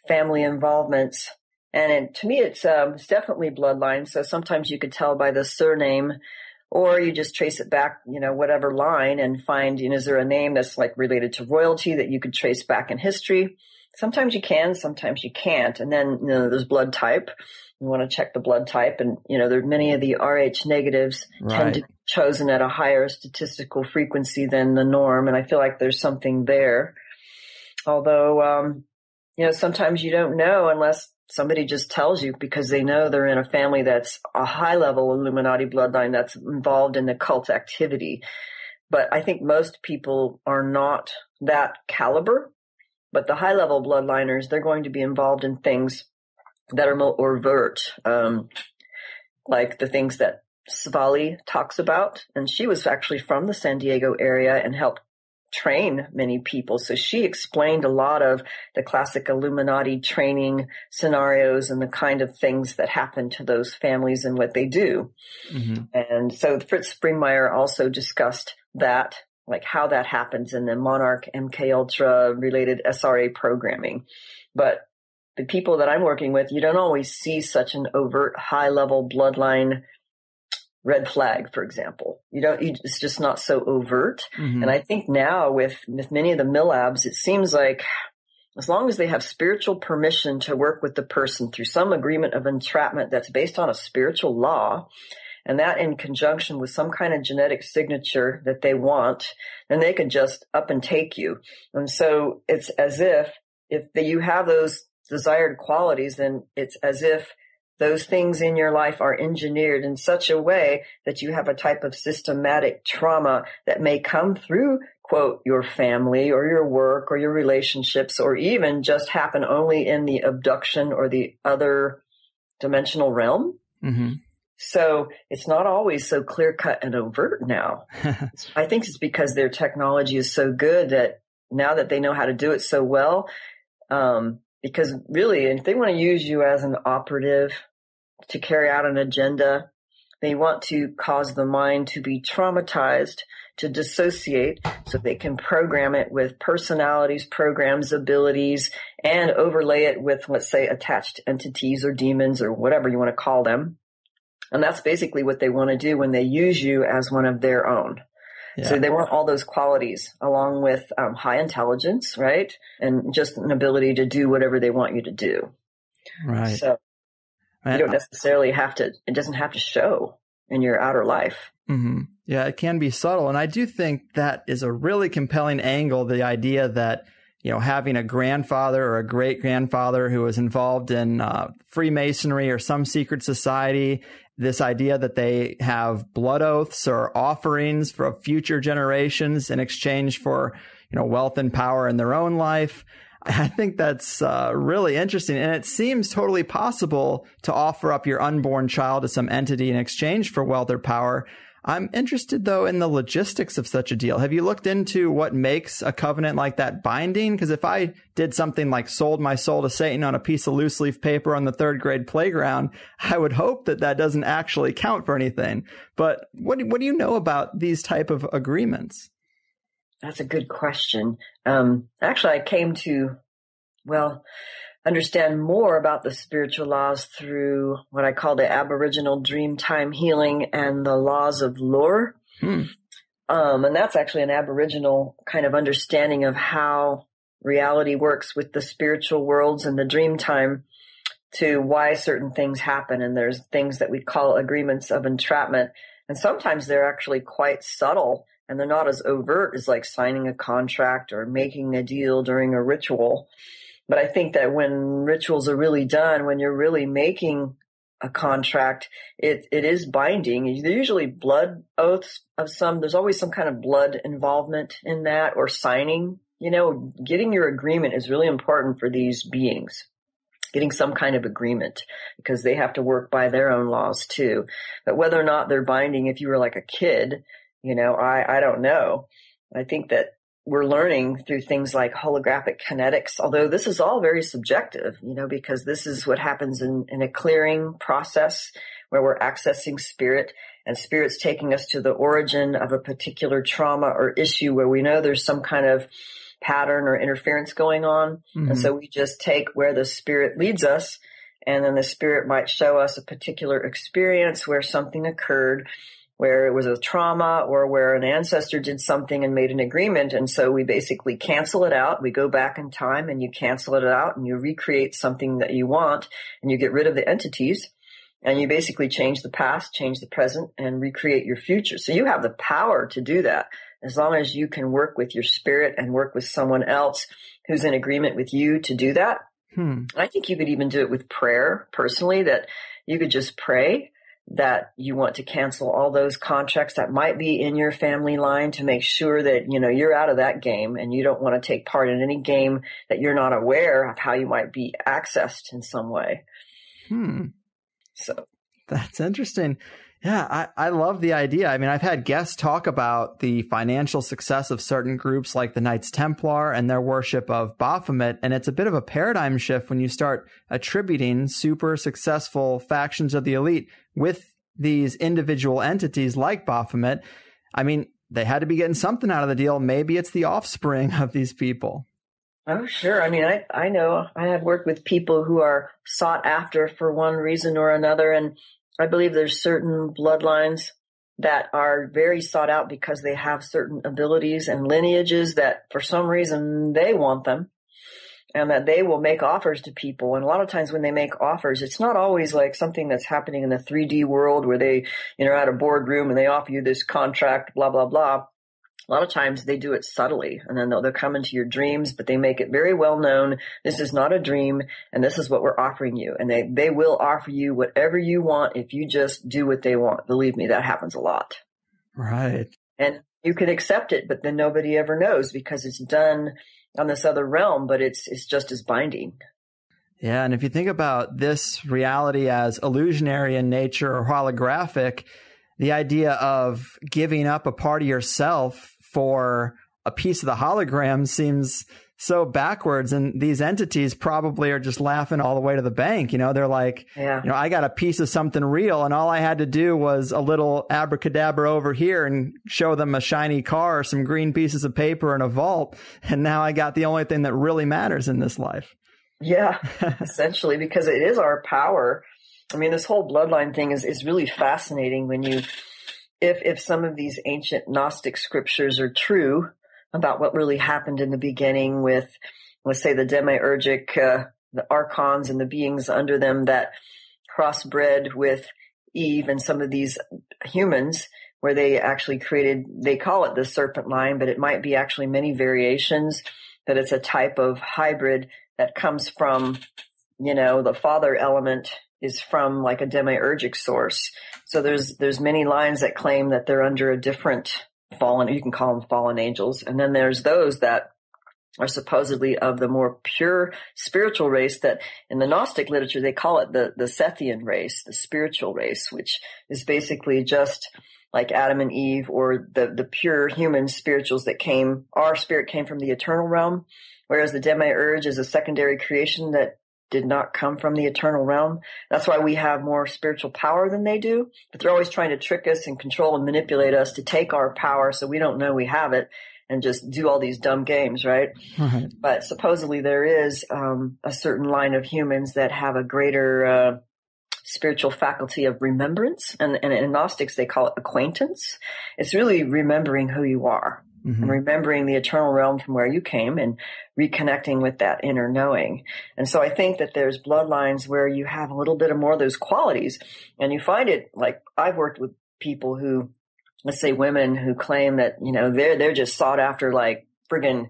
family involvements. And to me, it's definitely bloodline. So sometimes you could tell by the surname, or you just trace it back, whatever line, and find, is there a name that's like related to royalty that you could trace back in history? Sometimes you can, sometimes you can't. And then, there's blood type. You want to check the blood type. And, there are many of the RH negatives tend to be chosen at a higher statistical frequency than the norm. And I feel like there's something there. Although, sometimes you don't know unless somebody just tells you, because they know they're in a family that's a high-level Illuminati bloodline that's involved in occult activity. But I think most people are not that caliber. But the high-level bloodliners, they're going to be involved in things that are more overt, like the things that Svali talks about. And she was actually from the San Diego area and helped train many people. So she explained a lot of the classic Illuminati training scenarios and the kind of things that happen to those families and what they do. Mm-hmm. And so Fritz Springmeier also discussed that, like how that happens in the Monarch MK Ultra related SRA programming. But the people that I'm working with, you don't always see such an overt high level bloodline red flag, for example. It's just not so overt. Mm-hmm. And I think now with many of the MILABs, it seems like as long as they have spiritual permission to work with the person through some agreement of entrapment that's based on a spiritual law, and that in conjunction with some kind of genetic signature that they want, then they can just up and take you. And so it's as if you have those desired qualities, then it's as if those things in your life are engineered in such a way that you have a type of systematic trauma that may come through, quote, your family or your work or your relationships, or even just happen only in the abduction or the other dimensional realm. Mm-hmm. So it's not always so clear cut and overt now. I think it's because their technology is so good that now that they know how to do it so well, because really, if they want to use you as an operative to carry out an agenda, they want to cause the mind to be traumatized, to dissociate, so they can program it with personalities, programs, abilities, and overlay it with, let's say, attached entities or demons or whatever you want to call them. And that's basically what they want to do when they use you as one of their own. Yeah. So they want all those qualities along with high intelligence, right? And just an ability to do whatever they want you to do. Right. So you don't necessarily have to, it doesn't have to show in your outer life. Mm-hmm. Yeah, it can be subtle. And I do think that is a really compelling angle, the idea that, having a grandfather or a great-grandfather who was involved in Freemasonry or some secret society, this idea that they have blood oaths or offerings for future generations in exchange for, wealth and power in their own life. I think that's really interesting. And it seems totally possible to offer up your unborn child to some entity in exchange for wealth or power. I'm interested, though, in the logistics of such a deal. Have you looked into what makes a covenant like that binding? Because if I did something like sold my soul to Satan on a piece of loose leaf paper on the third grade playground, I would hope that that doesn't actually count for anything. But what do you know about these type of agreements? That's a good question. Actually, I came to, understand more about the spiritual laws through what I call the Aboriginal Dreamtime Healing and the Laws of Lore. And that's actually an Aboriginal kind of understanding of how reality works with the spiritual worlds and the dreamtime to why certain things happen. And there's things that we call agreements of entrapment. And sometimes they're actually quite subtle and they're not as overt as like signing a contract or making a deal during a ritual. But I think that when rituals are really done, when you're really making a contract, it is binding. They're usually blood oaths of some. There's always some kind of blood involvement in that, or signing. Getting your agreement is really important for these beings. Getting some kind of agreement, because they have to work by their own laws too. But whether or not they're binding, if you were like a kid, I don't know. I think that we're learning through things like holographic kinetics, although this is all very subjective, because this is what happens in a clearing process where we're accessing spirit, and spirit's taking us to the origin of a particular trauma or issue where we know there's some kind of pattern or interference going on. Mm-hmm. And so we just take where the spirit leads us, and then the spirit might show us a particular experience where something occurred, where it was a trauma, or where an ancestor did something and made an agreement. And so we basically cancel it out. We go back in time and you cancel it out and you recreate something that you want, and you get rid of the entities, and you basically change the past, change the present, and recreate your future. So you have the power to do that, as long as you can work with your spirit and work with someone else who's in agreement with you to do that. I think you could even do it with prayer personally, that you could just pray that you want to cancel all those contracts that might be in your family line, to make sure that, you're out of that game, and you don't want to take part in any game that you're not aware of how you might be accessed in some way. So that's interesting. Yeah, I love the idea. I mean, I've had guests talk about the financial success of certain groups like the Knights Templar and their worship of Baphomet. And it's a bit of a paradigm shift when you start attributing super successful factions of the elite with these individual entities like Baphomet. I mean, they had to be getting something out of the deal. Maybe it's the offspring of these people. Oh, sure. I mean, I know I have worked with people who are sought after for one reason or another, and I believe there's certain bloodlines that are very sought out because they have certain abilities and lineages that for some reason they want them, and that they will make offers to people. And a lot of times when they make offers, it's not always like something that's happening in the 3D world where they, at a boardroom and they offer you this contract, blah, blah, blah. A lot of times they do it subtly, and then they'll come into your dreams, but they make it very well known. This is not a dream, and this is what we're offering you. And they will offer you whatever you want if you just do what they want. Believe me, that happens a lot. Right. And you can accept it, but then nobody ever knows because it's done on this other realm, but it's just as binding. Yeah, and if you think about this reality as illusionary in nature or holographic, the idea of giving up a part of yourself for a piece of the hologram seems so backwards. And these entities probably are just laughing all the way to the bank. They're like, I got a piece of something real, and all I had to do was a little abracadabra over here and show them a shiny car or some green pieces of paper in a vault. And now I got the only thing that really matters in this life. Yeah, essentially, because it is our power. I mean, this whole bloodline thing is really fascinating when if some of these ancient Gnostic scriptures are true about what really happened in the beginning with, let's say, the demiurgic, the archons and the beings under them that crossbred with Eve and some of these humans, where they actually created, they call it the serpent line, but it might be actually many variations, that it's a type of hybrid that comes from, the father element is from like a demiurgic source. So there's many lines that claim that they're under a different fallen, you can call them fallen angels. And then there's those that are supposedly of the more pure spiritual race, that in the Gnostic literature, they call it the Sethian race, the spiritual race, which is basically just like Adam and Eve, or the pure human spirituals that our spirit came from the eternal realm, whereas the demiurge is a secondary creation that did not come from the eternal realm. That's why we have more spiritual power than they do, but they're always trying to trick us and control and manipulate us to take our power so we don't know we have it and just do all these dumb games, right? Right. But supposedly there is a certain line of humans that have a greater spiritual faculty of remembrance, and in Gnostics they call it acquaintance. It's really remembering who you are. And remembering the eternal realm from where you came and reconnecting with that inner knowing. And so I think that there's bloodlines where you have a little bit of more of those qualities, and you find it, like I've worked with people who, let's say women who claim that, they're just sought after like friggin',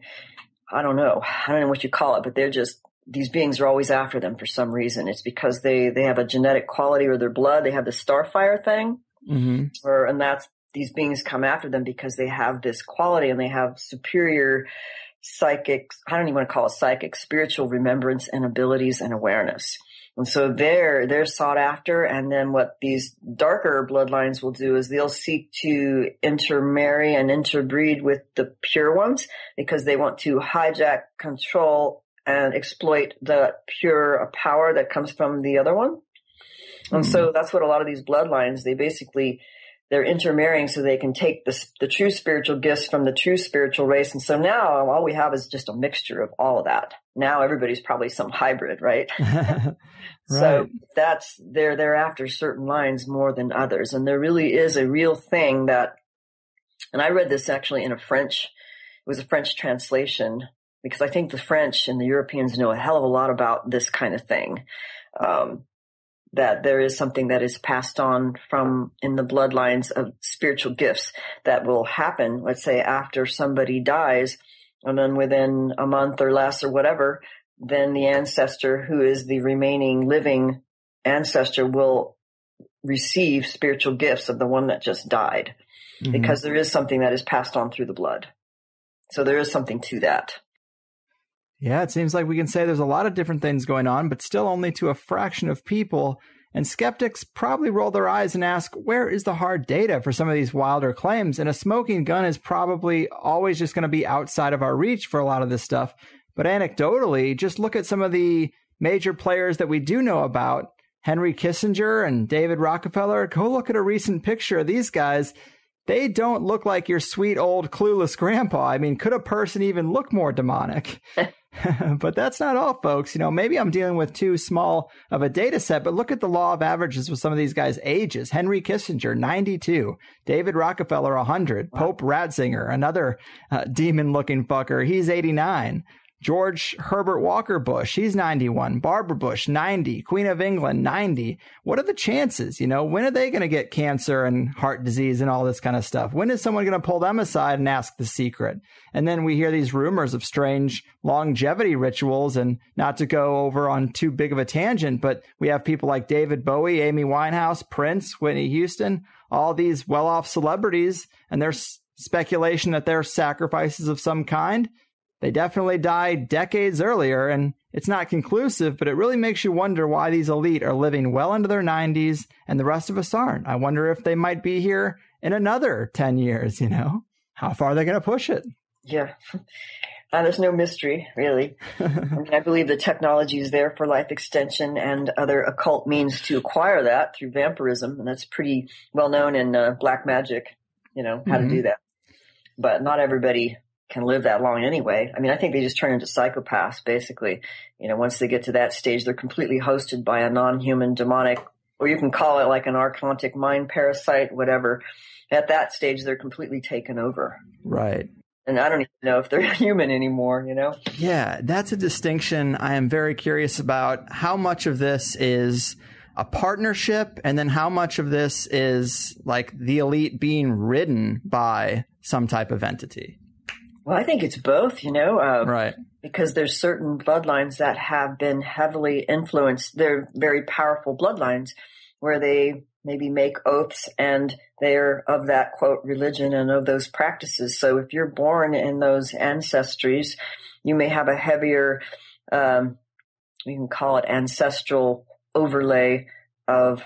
I don't know what you call it, but they're just these beings are always after them for some reason. It's because they have a genetic quality or their blood. They have the starfire thing, and that's, these beings come after them because they have this quality and they have superior psychic, I don't even want to call it psychic, spiritual remembrance and abilities and awareness. And so they're sought after. And then what these darker bloodlines will do is they'll seek to intermarry and interbreed with the pure ones because they want to hijack, control, and exploit the pure power that comes from the other one. And so that's what a lot of these bloodlines, they're intermarrying so they can take the true spiritual gifts from the true spiritual race. And so now all we have is just a mixture of all of that. Now everybody's probably some hybrid, right? Right. So they're after certain lines more than others. And there really is a real thing that, and I read this actually in it was a French translation, because I think the French and the Europeans know a hell of a lot about this kind of thing. That there is something that is passed on from in the bloodlines of spiritual gifts that will happen, let's say after somebody dies, and then within a month or less or whatever, then the ancestor who is the remaining living ancestor will receive spiritual gifts of the one that just died, because there is something that is passed on through the blood. So there is something to that. Yeah, it seems like we can say there's a lot of different things going on, but still only to a fraction of people. And skeptics probably roll their eyes and ask, where is the hard data for some of these wilder claims? And a smoking gun is probably always just going to be outside of our reach for a lot of this stuff. But anecdotally, just look at some of the major players that we do know about. Henry Kissinger and David Rockefeller. Go look at a recent picture of these guys. They don't look like your sweet old clueless grandpa. I mean, could a person even look more demonic? But that's not all, folks. Maybe I'm dealing with too small of a data set, but look at the law of averages with some of these guys' ages. Henry Kissinger, 92. David Rockefeller, 100. Wow. Pope Ratzinger, another demon-looking fucker. He's 89. George Herbert Walker Bush, he's 91. Barbara Bush, 90. Queen of England, 90. What are the chances? When are they going to get cancer and heart disease and all this kind of stuff? When is someone going to pull them aside and ask the secret? And then we hear these rumors of strange longevity rituals, and not to go over on too big of a tangent, but we have people like David Bowie, Amy Winehouse, Prince, Whitney Houston, all these well-off celebrities, and there's speculation that they're sacrifices of some kind. They definitely died decades earlier, and it's not conclusive, but it really makes you wonder why these elite are living well into their 90s and the rest of us aren't. I wonder if they might be here in another 10 years, How far are they going to push it? Yeah. There's no mystery, really. I believe the technology is there for life extension and other occult means to acquire that through vampirism, and that's pretty well known in black magic, how to do that. But not everybody can live that long anyway. I mean, I think they just turn into psychopaths, basically. Once they get to that stage, they're completely hosted by a non-human demonic, or you can call it like an archontic mind parasite, whatever. At that stage, they're completely taken over. Right. And I don't even know if they're human anymore, Yeah, that's a distinction I am very curious about. How much of this is a partnership, and then how much of this is like the elite being ridden by some type of entity? Well, I think it's both, right. Because there's certain bloodlines that have been heavily influenced. They're very powerful bloodlines where they maybe make oaths and they're of that, quote, religion and of those practices. So if you're born in those ancestries, you may have a heavier, you can call it ancestral overlay of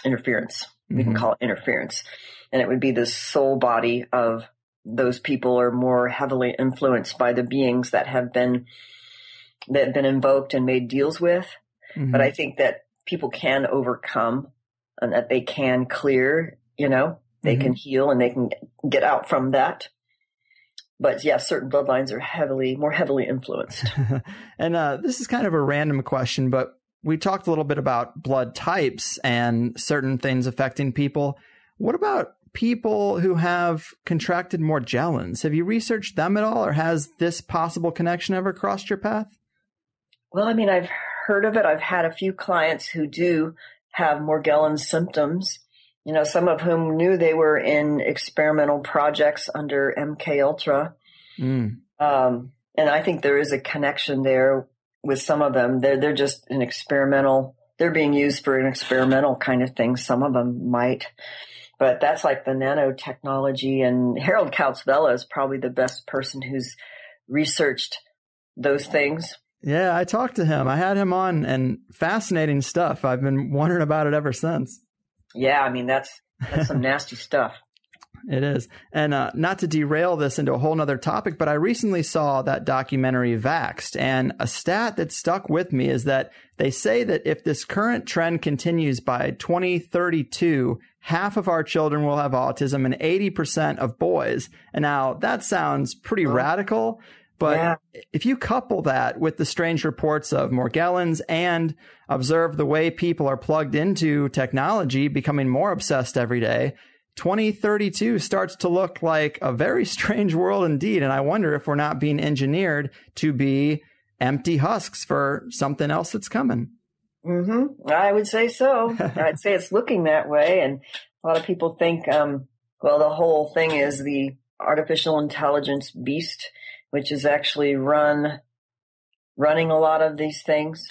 interference. We can call it interference. And it would be the soul body of those people are more heavily influenced by the beings that have been invoked and made deals with. But I think that people can overcome and that they can clear, they can heal and they can get out from that. But yeah, certain bloodlines are more heavily influenced. And this is kind of a random question, but we talked a little bit about blood types and certain things affecting people. What about people who have contracted Morgellons? Have you researched them at all, or has this possible connection ever crossed your path? Well, I mean, I've heard of it. I've had a few clients who do have Morgellons symptoms, some of whom knew they were in experimental projects under MK Ultra. And I think there is a connection there with some of them. They're just an experimental. They're being used for an experimental kind of thing. Some of them might. But that's like the nanotechnology, and Harold Kautzvella is probably the best person who's researched those things. Yeah, I talked to him. I had him on, and fascinating stuff. I've been wondering about it ever since. Yeah, I mean, that's some nasty stuff. It is. And not to derail this into a whole nother topic, but I recently saw that documentary Vaxxed, and a stat that stuck with me is that they say that if this current trend continues by 2032, half of our children will have autism and 80% of boys. And now that sounds pretty radical, but if you couple that with the strange reports of Morgellons and observe the way people are plugged into technology, becoming more obsessed every day, 2032 starts to look like a very strange world indeed. And I wonder if we're not being engineered to be empty husks for something else that's coming. Mm-hmm. I would say so. I'd say it's looking that way. And a lot of people think, the whole thing is the artificial intelligence beast, which is actually running a lot of these things.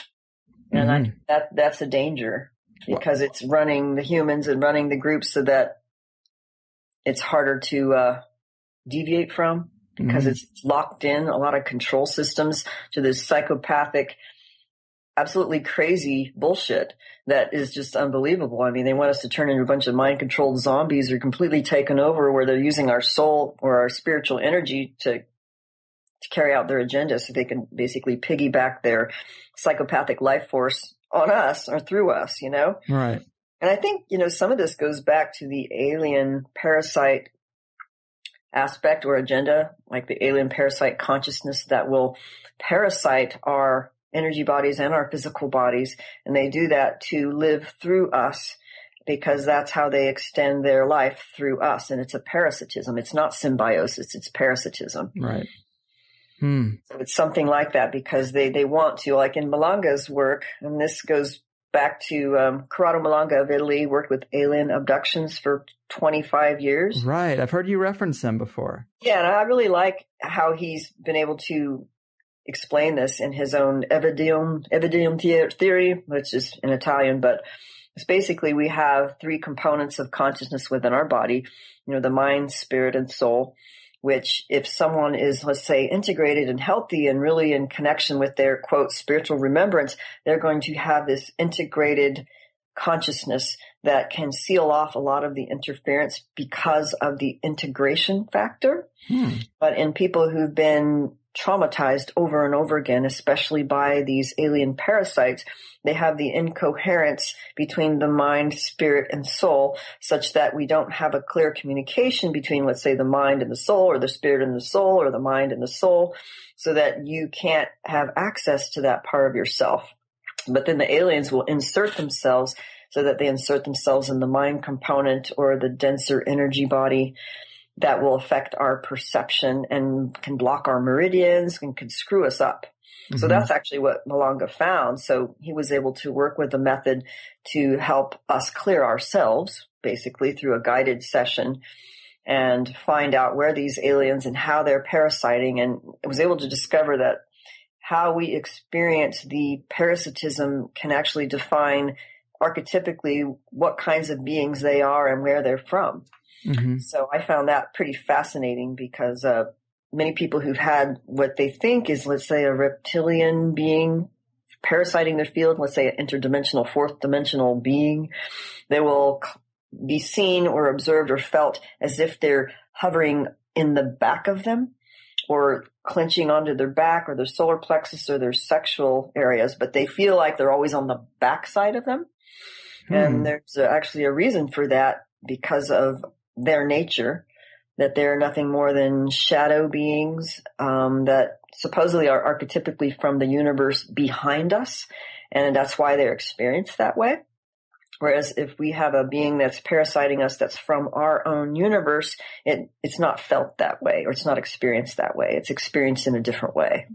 And that's a danger, because it's running the humans and running the groups so that it's harder to deviate from, because it's locked in a lot of control systems to this psychopathic, absolutely crazy bullshit that is just unbelievable. I mean, they want us to turn into a bunch of mind-controlled zombies or completely taken over, where they're using our soul or our spiritual energy to carry out their agenda, so they can basically piggyback their psychopathic life force on us or through us, you know? Right. And I think, some of this goes back to the alien parasite aspect or agenda, like the alien parasite consciousness that will parasite our energy bodies and our physical bodies. And they do that to live through us, because that's how they extend their life, through us. And it's a parasitism. It's not symbiosis. It's parasitism. Right. So it's something like that, because they want to, like in Malanga's work, and this goes back to Corrado Malanga of Italy, worked with alien abductions for 25 years. Right. I've heard you reference them before. Yeah, and I really like how he's been able to explain this in his own evidium theory, which is in Italian, but it's basically we have three components of consciousness within our body, the mind, spirit, and soul, which if someone is, let's say, integrated and healthy and really in connection with their, quote, spiritual remembrance, they're going to have this integrated consciousness that can seal off a lot of the interference because of the integration factor. But in people who've been traumatized over and over again, especially by these alien parasites, they have the incoherence between the mind, spirit, and soul, such that we don't have a clear communication between, let's say, the mind and the soul, or the spirit and the soul, or the mind and the soul, so that you can't have access to that part of yourself. But then the aliens will insert themselves, so that they insert themselves in the mind component or the denser energy body, that will affect our perception and can block our meridians and can screw us up. So that's actually what Malanga found. So he was able to work with a method to help us clear ourselves, basically through a guided session, and find out where these aliens and how they're parasiting, and was able to discover that how we experience the parasitism can actually define archetypically what kinds of beings they are and where they're from. So I found that pretty fascinating, because many people who've had what they think is, let's say, a reptilian being parasiting their field, let's say an interdimensional, fourth dimensional being, they will be seen or observed or felt as if they're hovering in the back of them, or clenching onto their back or their solar plexus or their sexual areas, but they feel like they're always on the back side of them. And there's actually a reason for that, because of their nature, that they're nothing more than shadow beings that supposedly are archetypically from the universe behind us, and that's why they're experienced that way. Whereas if we have a being that's parasiting us that's from our own universe, it's not felt that way, or it's not experienced that way. It's experienced in a different way.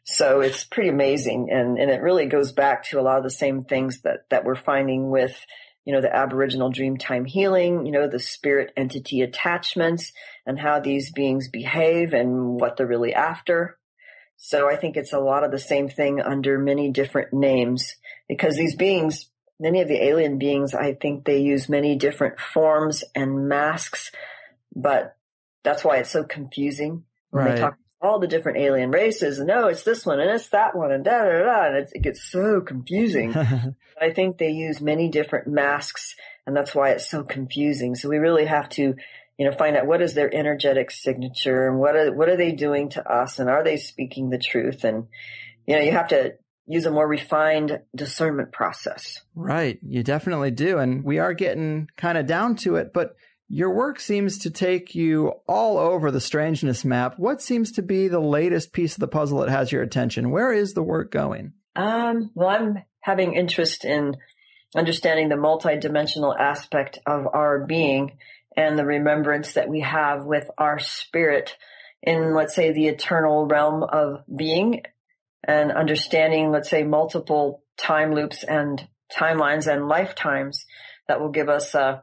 So it's pretty amazing, and it really goes back to a lot of the same things that we're finding with the Aboriginal Dreamtime healing, the spirit entity attachments, and how these beings behave and what they're really after. So I think it's a lot of the same thing under many different names, because these beings, many of the alien beings, I think they use many different forms and masks, but that's why it's so confusing when they talk all the different alien races, and no, it's this one and it's that one and da da da, and it gets so confusing. I think they use many different masks, and that's why it's so confusing. So we really have to, find out what is their energetic signature, and what are they doing to us, and are they speaking the truth? And you have to use a more refined discernment process. Right, you definitely do, and we are getting kind of down to it, but your work seems to take you all over the strangeness map. What seems to be the latest piece of the puzzle that has your attention? Where is the work going? Well, I'm having interest in understanding the multidimensional aspect of our being and the remembrance that we have with our spirit in, let's say, the eternal realm of being, and understanding, let's say, multiple time loops and timelines and lifetimes that will give us a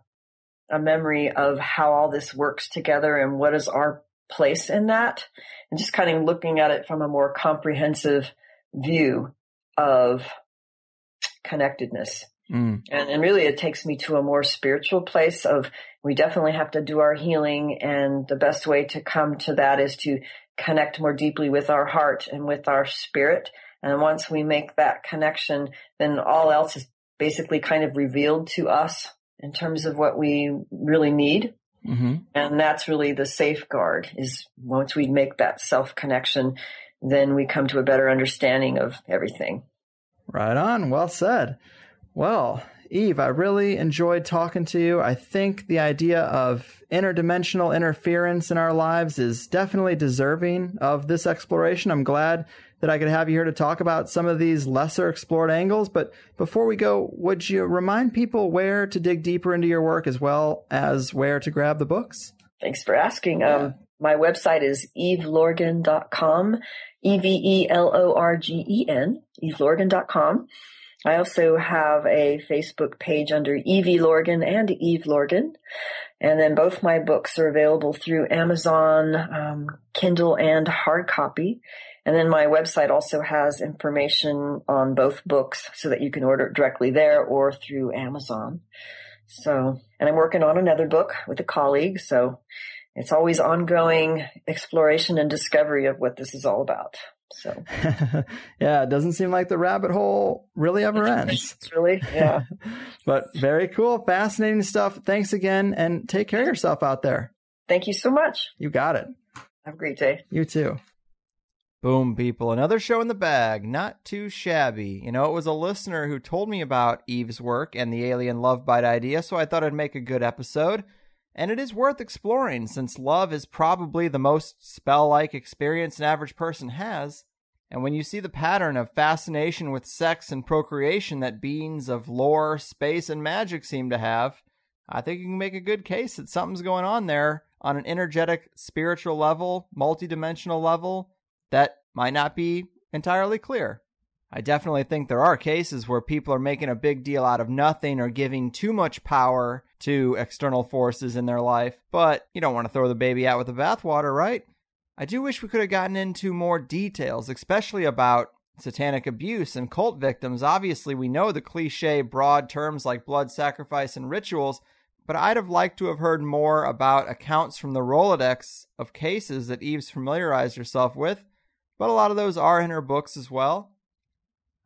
memory of how all this works together and what is our place in that, and just kind of looking at it from a more comprehensive view of connectedness. And really it takes me to a more spiritual place of, we definitely have to do our healing, and the best way to come to that is to connect more deeply with our heart and with our spirit. And once we make that connection, then all else is basically kind of revealed to us in terms of what we really need. Mm-hmm. And that's really the safeguard, is once we make that self-connection, then we come to a better understanding of everything. Right on. Well said. Well, Eve, I really enjoyed talking to you. I think the idea of interdimensional interference in our lives is definitely deserving of this exploration. I'm glad that I could have you here to talk about some of these lesser explored angles. But before we go, would you remind people where to dig deeper into your work, as well as where to grab the books? Thanks for asking. My website is evelorgen.com, EVELORGEN, evelorgen.com. I also have a Facebook page under Eve Lorgen and Eve Lorgen. And then both my books are available through Amazon, Kindle, and hard copy. And then my website also has information on both books so that you can order it directly there or through Amazon. So, and I'm working on another book with a colleague. So it's always ongoing exploration and discovery of what this is all about. So, yeah, it doesn't seem like the rabbit hole really ever ends. It's really, yeah. But very cool, fascinating stuff. Thanks again, and take care of yourself out there. Thank you so much. You got it. Have a great day. You too. Boom, people. Another show in the bag. Not too shabby. It was a listener who told me about Eve's work and the alien love bite idea, so I thought I'd make a good episode. And it is worth exploring, since love is probably the most spell-like experience an average person has. And when you see the pattern of fascination with sex and procreation that beings of lore, space, and magic seem to have, I think you can make a good case that something's going on there on an energetic, spiritual level, multidimensional level, that might not be entirely clear. I definitely think there are cases where people are making a big deal out of nothing or giving too much power to external forces in their life, but you don't want to throw the baby out with the bathwater, right? I do wish we could have gotten into more details, especially about satanic abuse and cult victims. Obviously, we know the cliche broad terms like blood sacrifice and rituals, but I'd have liked to have heard more about accounts from the Rolodex of cases that Eve's familiarized herself with, but a lot of those are in her books as well.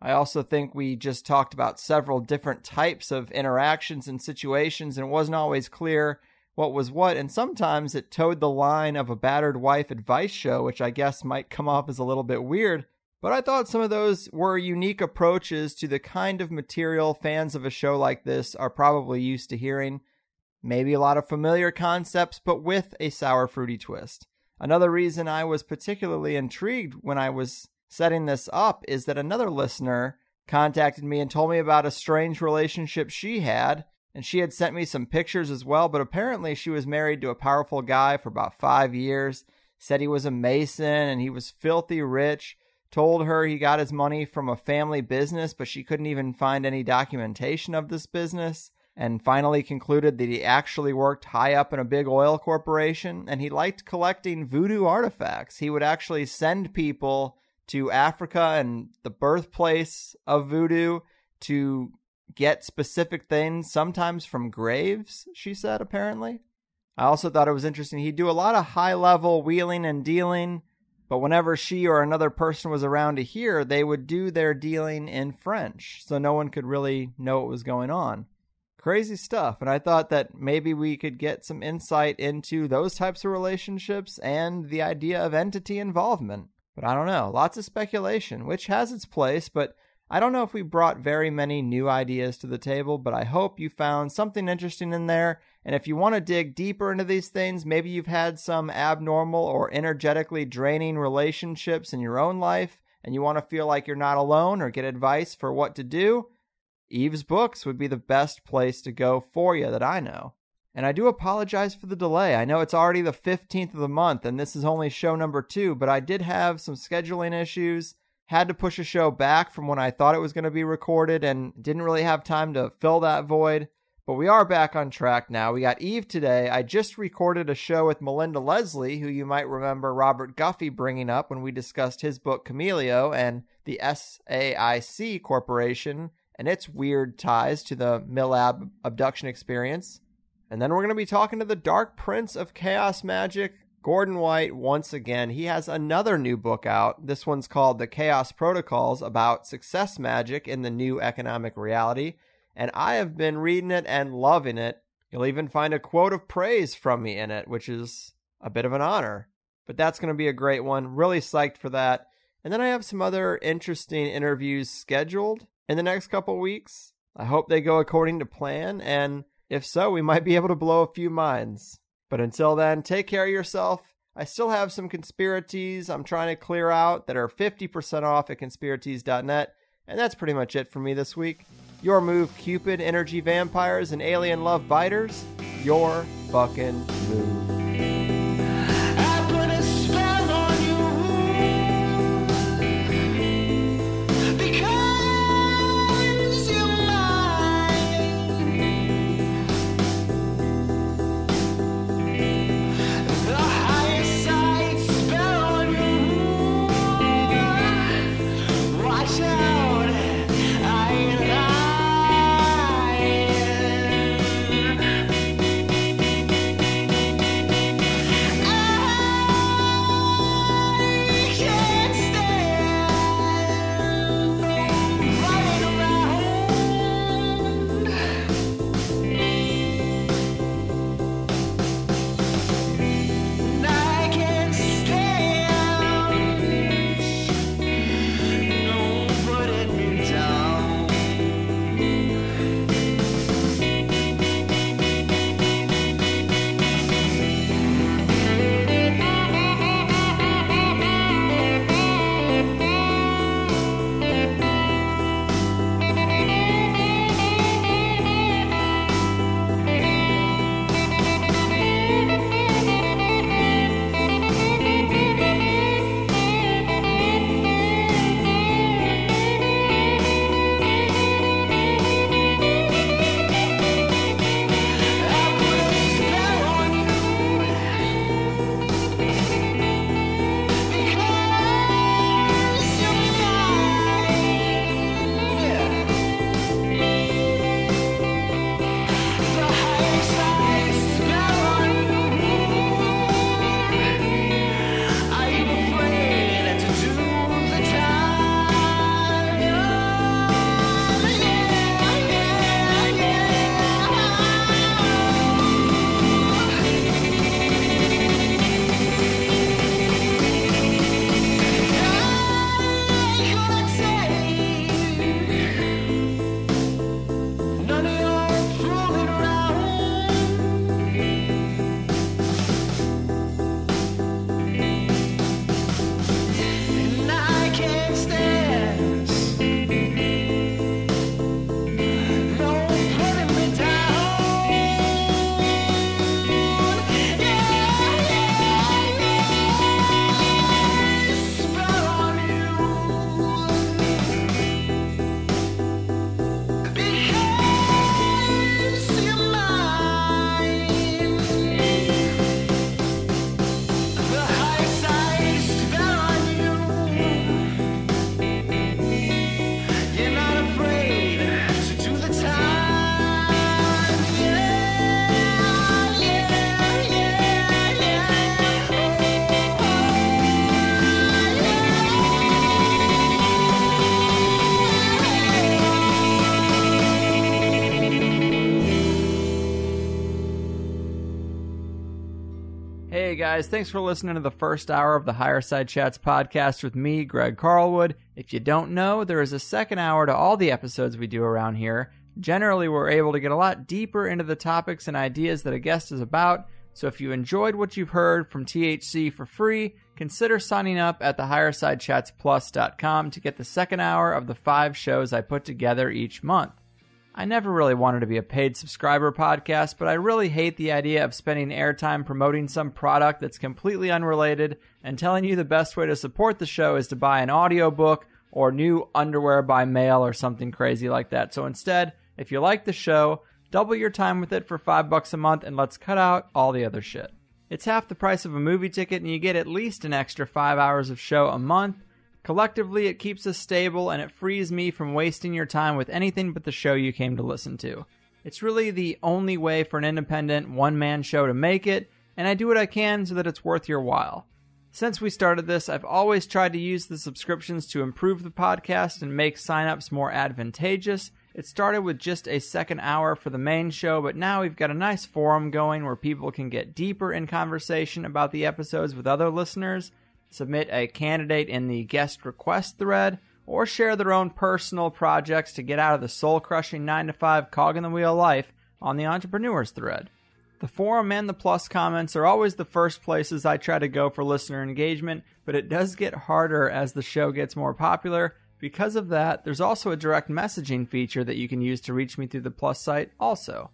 I also think we just talked about several different types of interactions and situations, and it wasn't always clear what was what, and sometimes it towed the line of a battered wife advice show, which I guess might come off as a little bit weird, but I thought some of those were unique approaches to the kind of material fans of a show like this are probably used to hearing. Maybe a lot of familiar concepts, but with a sour, fruity twist. Another reason I was particularly intrigued when I was setting this up is that another listener contacted me and told me about a strange relationship she had, and she had sent me some pictures as well, but apparently she was married to a powerful guy for about 5 years, said he was a Mason and he was filthy rich, told her he got his money from a family business, but she couldn't even find any documentation of this business, and finally concluded that he actually worked high up in a big oil corporation, and he liked collecting voodoo artifacts. He would actually send people to Africa and the birthplace of voodoo to get specific things, sometimes from graves, she said, apparently. I also thought it was interesting. He'd do a lot of high-level wheeling and dealing, but whenever she or another person was around to hear, they would do their dealing in French, so no one could really know what was going on. Crazy stuff, and I thought that maybe we could get some insight into those types of relationships and the idea of entity involvement. But I don't know, lots of speculation, which has its place, but I don't know if we brought very many new ideas to the table, but I hope you found something interesting in there. And if you want to dig deeper into these things, maybe you've had some abnormal or energetically draining relationships in your own life, and you want to feel like you're not alone or get advice for what to do, Eve's books would be the best place to go for you that I know. And I do apologize for the delay. I know it's already the 15th of the month, and this is only show number 2, but I did have some scheduling issues. Had to push a show back from when I thought it was going to be recorded and didn't really have time to fill that void. But we are back on track now. We got Eve today. I just recorded a show with Melinda Leslie, who you might remember Robert Guffey bringing up when we discussed his book Cameleo and the SAIC Corporation and its weird ties to the Millab abduction experience. And then we're going to be talking to the Dark Prince of Chaos Magic, Gordon White, once again. He has another new book out. This one's called The Chaos Protocols, about success magic in the new economic reality. And I have been reading it and loving it. You'll even find a quote of praise from me in it, which is a bit of an honor. But that's going to be a great one. Really psyched for that. And then I have some other interesting interviews scheduled in the next couple weeks. I hope they go according to plan. And if so, we might be able to blow a few minds. But until then, take care of yourself. I still have some conspiracies I'm trying to clear out that are 50% off at conspiracies.net. And that's pretty much it for me this week. Your move, Cupid, Energy Vampires, and Alien Love Biters. Your fucking move. I put a spell on you because you're mine. The highest side spell on you. Watch out, I ain't lying. guys. Thanks for listening to the first hour of the Higher Side Chats podcast with me, Greg Carlwood. If you don't know, there is a second hour to all the episodes we do around here. Generally, we're able to get a lot deeper into the topics and ideas that a guest is about, so if you enjoyed what you've heard from THC for free, consider signing up at thehighersidechatsplus.com to get the second hour of the 5 shows I put together each month. I never really wanted to be a paid subscriber podcast, but I really hate the idea of spending airtime promoting some product that's completely unrelated and telling you the best way to support the show is to buy an audiobook or new underwear by mail or something crazy like that. So instead, if you like the show, double your time with it for $5 a month and let's cut out all the other shit. It's half the price of a movie ticket and you get at least an extra 5 hours of show a month. Collectively, it keeps us stable and it frees me from wasting your time with anything but the show you came to listen to. It's really the only way for an independent one-man show to make it, and I do what I can so that it's worth your while. Since we started this, I've always tried to use the subscriptions to improve the podcast and make signups more advantageous. It started with just a second hour for the main show, but now we've got a nice forum going where people can get deeper in conversation about the episodes with other listeners, submit a candidate in the guest request thread, or share their own personal projects to get out of the soul-crushing 9-to-5 cog-in-the-wheel life on the entrepreneurs thread. The forum and the plus comments are always the first places I try to go for listener engagement, but it does get harder as the show gets more popular. Because of that, there's also a direct messaging feature that you can use to reach me through the plus site also.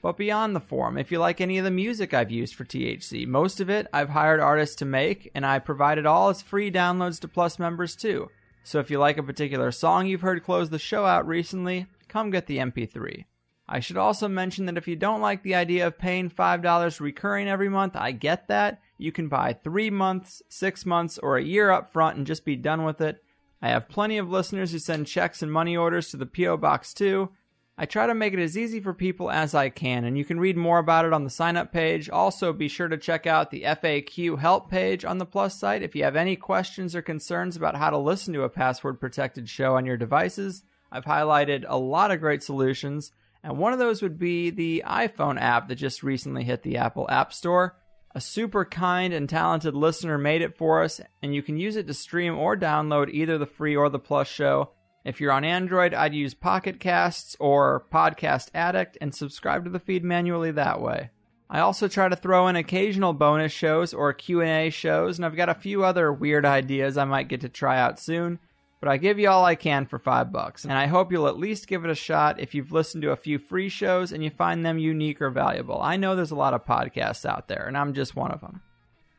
But beyond the forum, if you like any of the music I've used for THC, most of it I've hired artists to make, and I provide it all as free downloads to Plus members too. So if you like a particular song you've heard close the show out recently, come get the MP3. I should also mention that if you don't like the idea of paying $5 recurring every month, I get that. You can buy 3 months, 6 months, or a year up front and just be done with it. I have plenty of listeners who send checks and money orders to the P.O. Box too. I try to make it as easy for people as I can, and you can read more about it on the sign-up page. Also, be sure to check out the FAQ help page on the Plus site if you have any questions or concerns about how to listen to a password-protected show on your devices. I've highlighted a lot of great solutions, and one of those would be the iPhone app that just recently hit the Apple App Store. A super kind and talented listener made it for us, and you can use it to stream or download either the free or the Plus show. If you're on Android, I'd use Pocket Casts or Podcast Addict and subscribe to the feed manually that way. I also try to throw in occasional bonus shows or Q&A shows, and I've got a few other weird ideas I might get to try out soon, but I give you all I can for $5, and I hope you'll at least give it a shot if you've listened to a few free shows and you find them unique or valuable. I know there's a lot of podcasts out there, and I'm just one of them.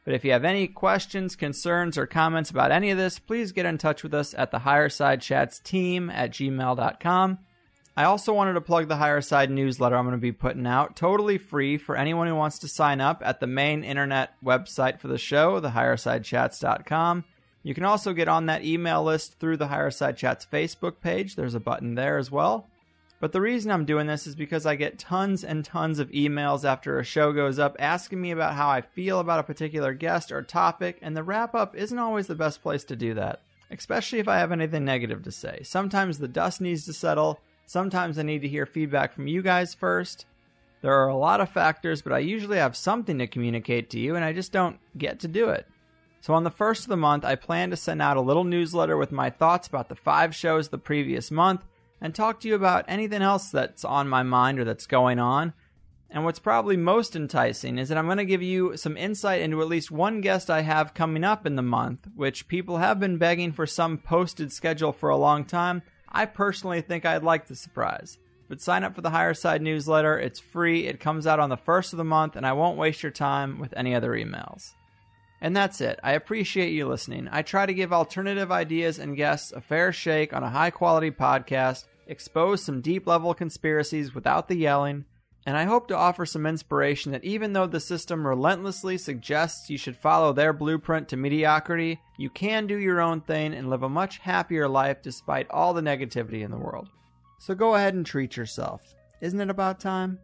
But if you have any questions, concerns, or comments about any of this, please get in touch with us at the Higher Side Chats team at gmail.com. I also wanted to plug the Higher Side newsletter I'm going to be putting out, totally free for anyone who wants to sign up at the main internet website for the show, thehighersidechats.com. You can also get on that email list through the Higher Side Chats Facebook page. There's a button there as well. But the reason I'm doing this is because I get tons and tons of emails after a show goes up asking me about how I feel about a particular guest or topic, and the wrap-up isn't always the best place to do that, especially if I have anything negative to say. Sometimes the dust needs to settle. Sometimes I need to hear feedback from you guys first. There are a lot of factors, but I usually have something to communicate to you, and I just don't get to do it. So on the first of the month, I plan to send out a little newsletter with my thoughts about the 5 shows the previous month, and talk to you about anything else that's on my mind or that's going on. And what's probably most enticing is that I'm going to give you some insight into at least one guest I have coming up in the month, which people have been begging for some posted schedule for a long time. I personally think I'd like the surprise. But sign up for the Higher Side newsletter. It's free. It comes out on the first of the month, and I won't waste your time with any other emails. And that's it. I appreciate you listening. I try to give alternative ideas and guests a fair shake on a high-quality podcast, expose some deep-level conspiracies without the yelling, and I hope to offer some inspiration that even though the system relentlessly suggests you should follow their blueprint to mediocrity, you can do your own thing and live a much happier life despite all the negativity in the world. So go ahead and treat yourself. Isn't it about time?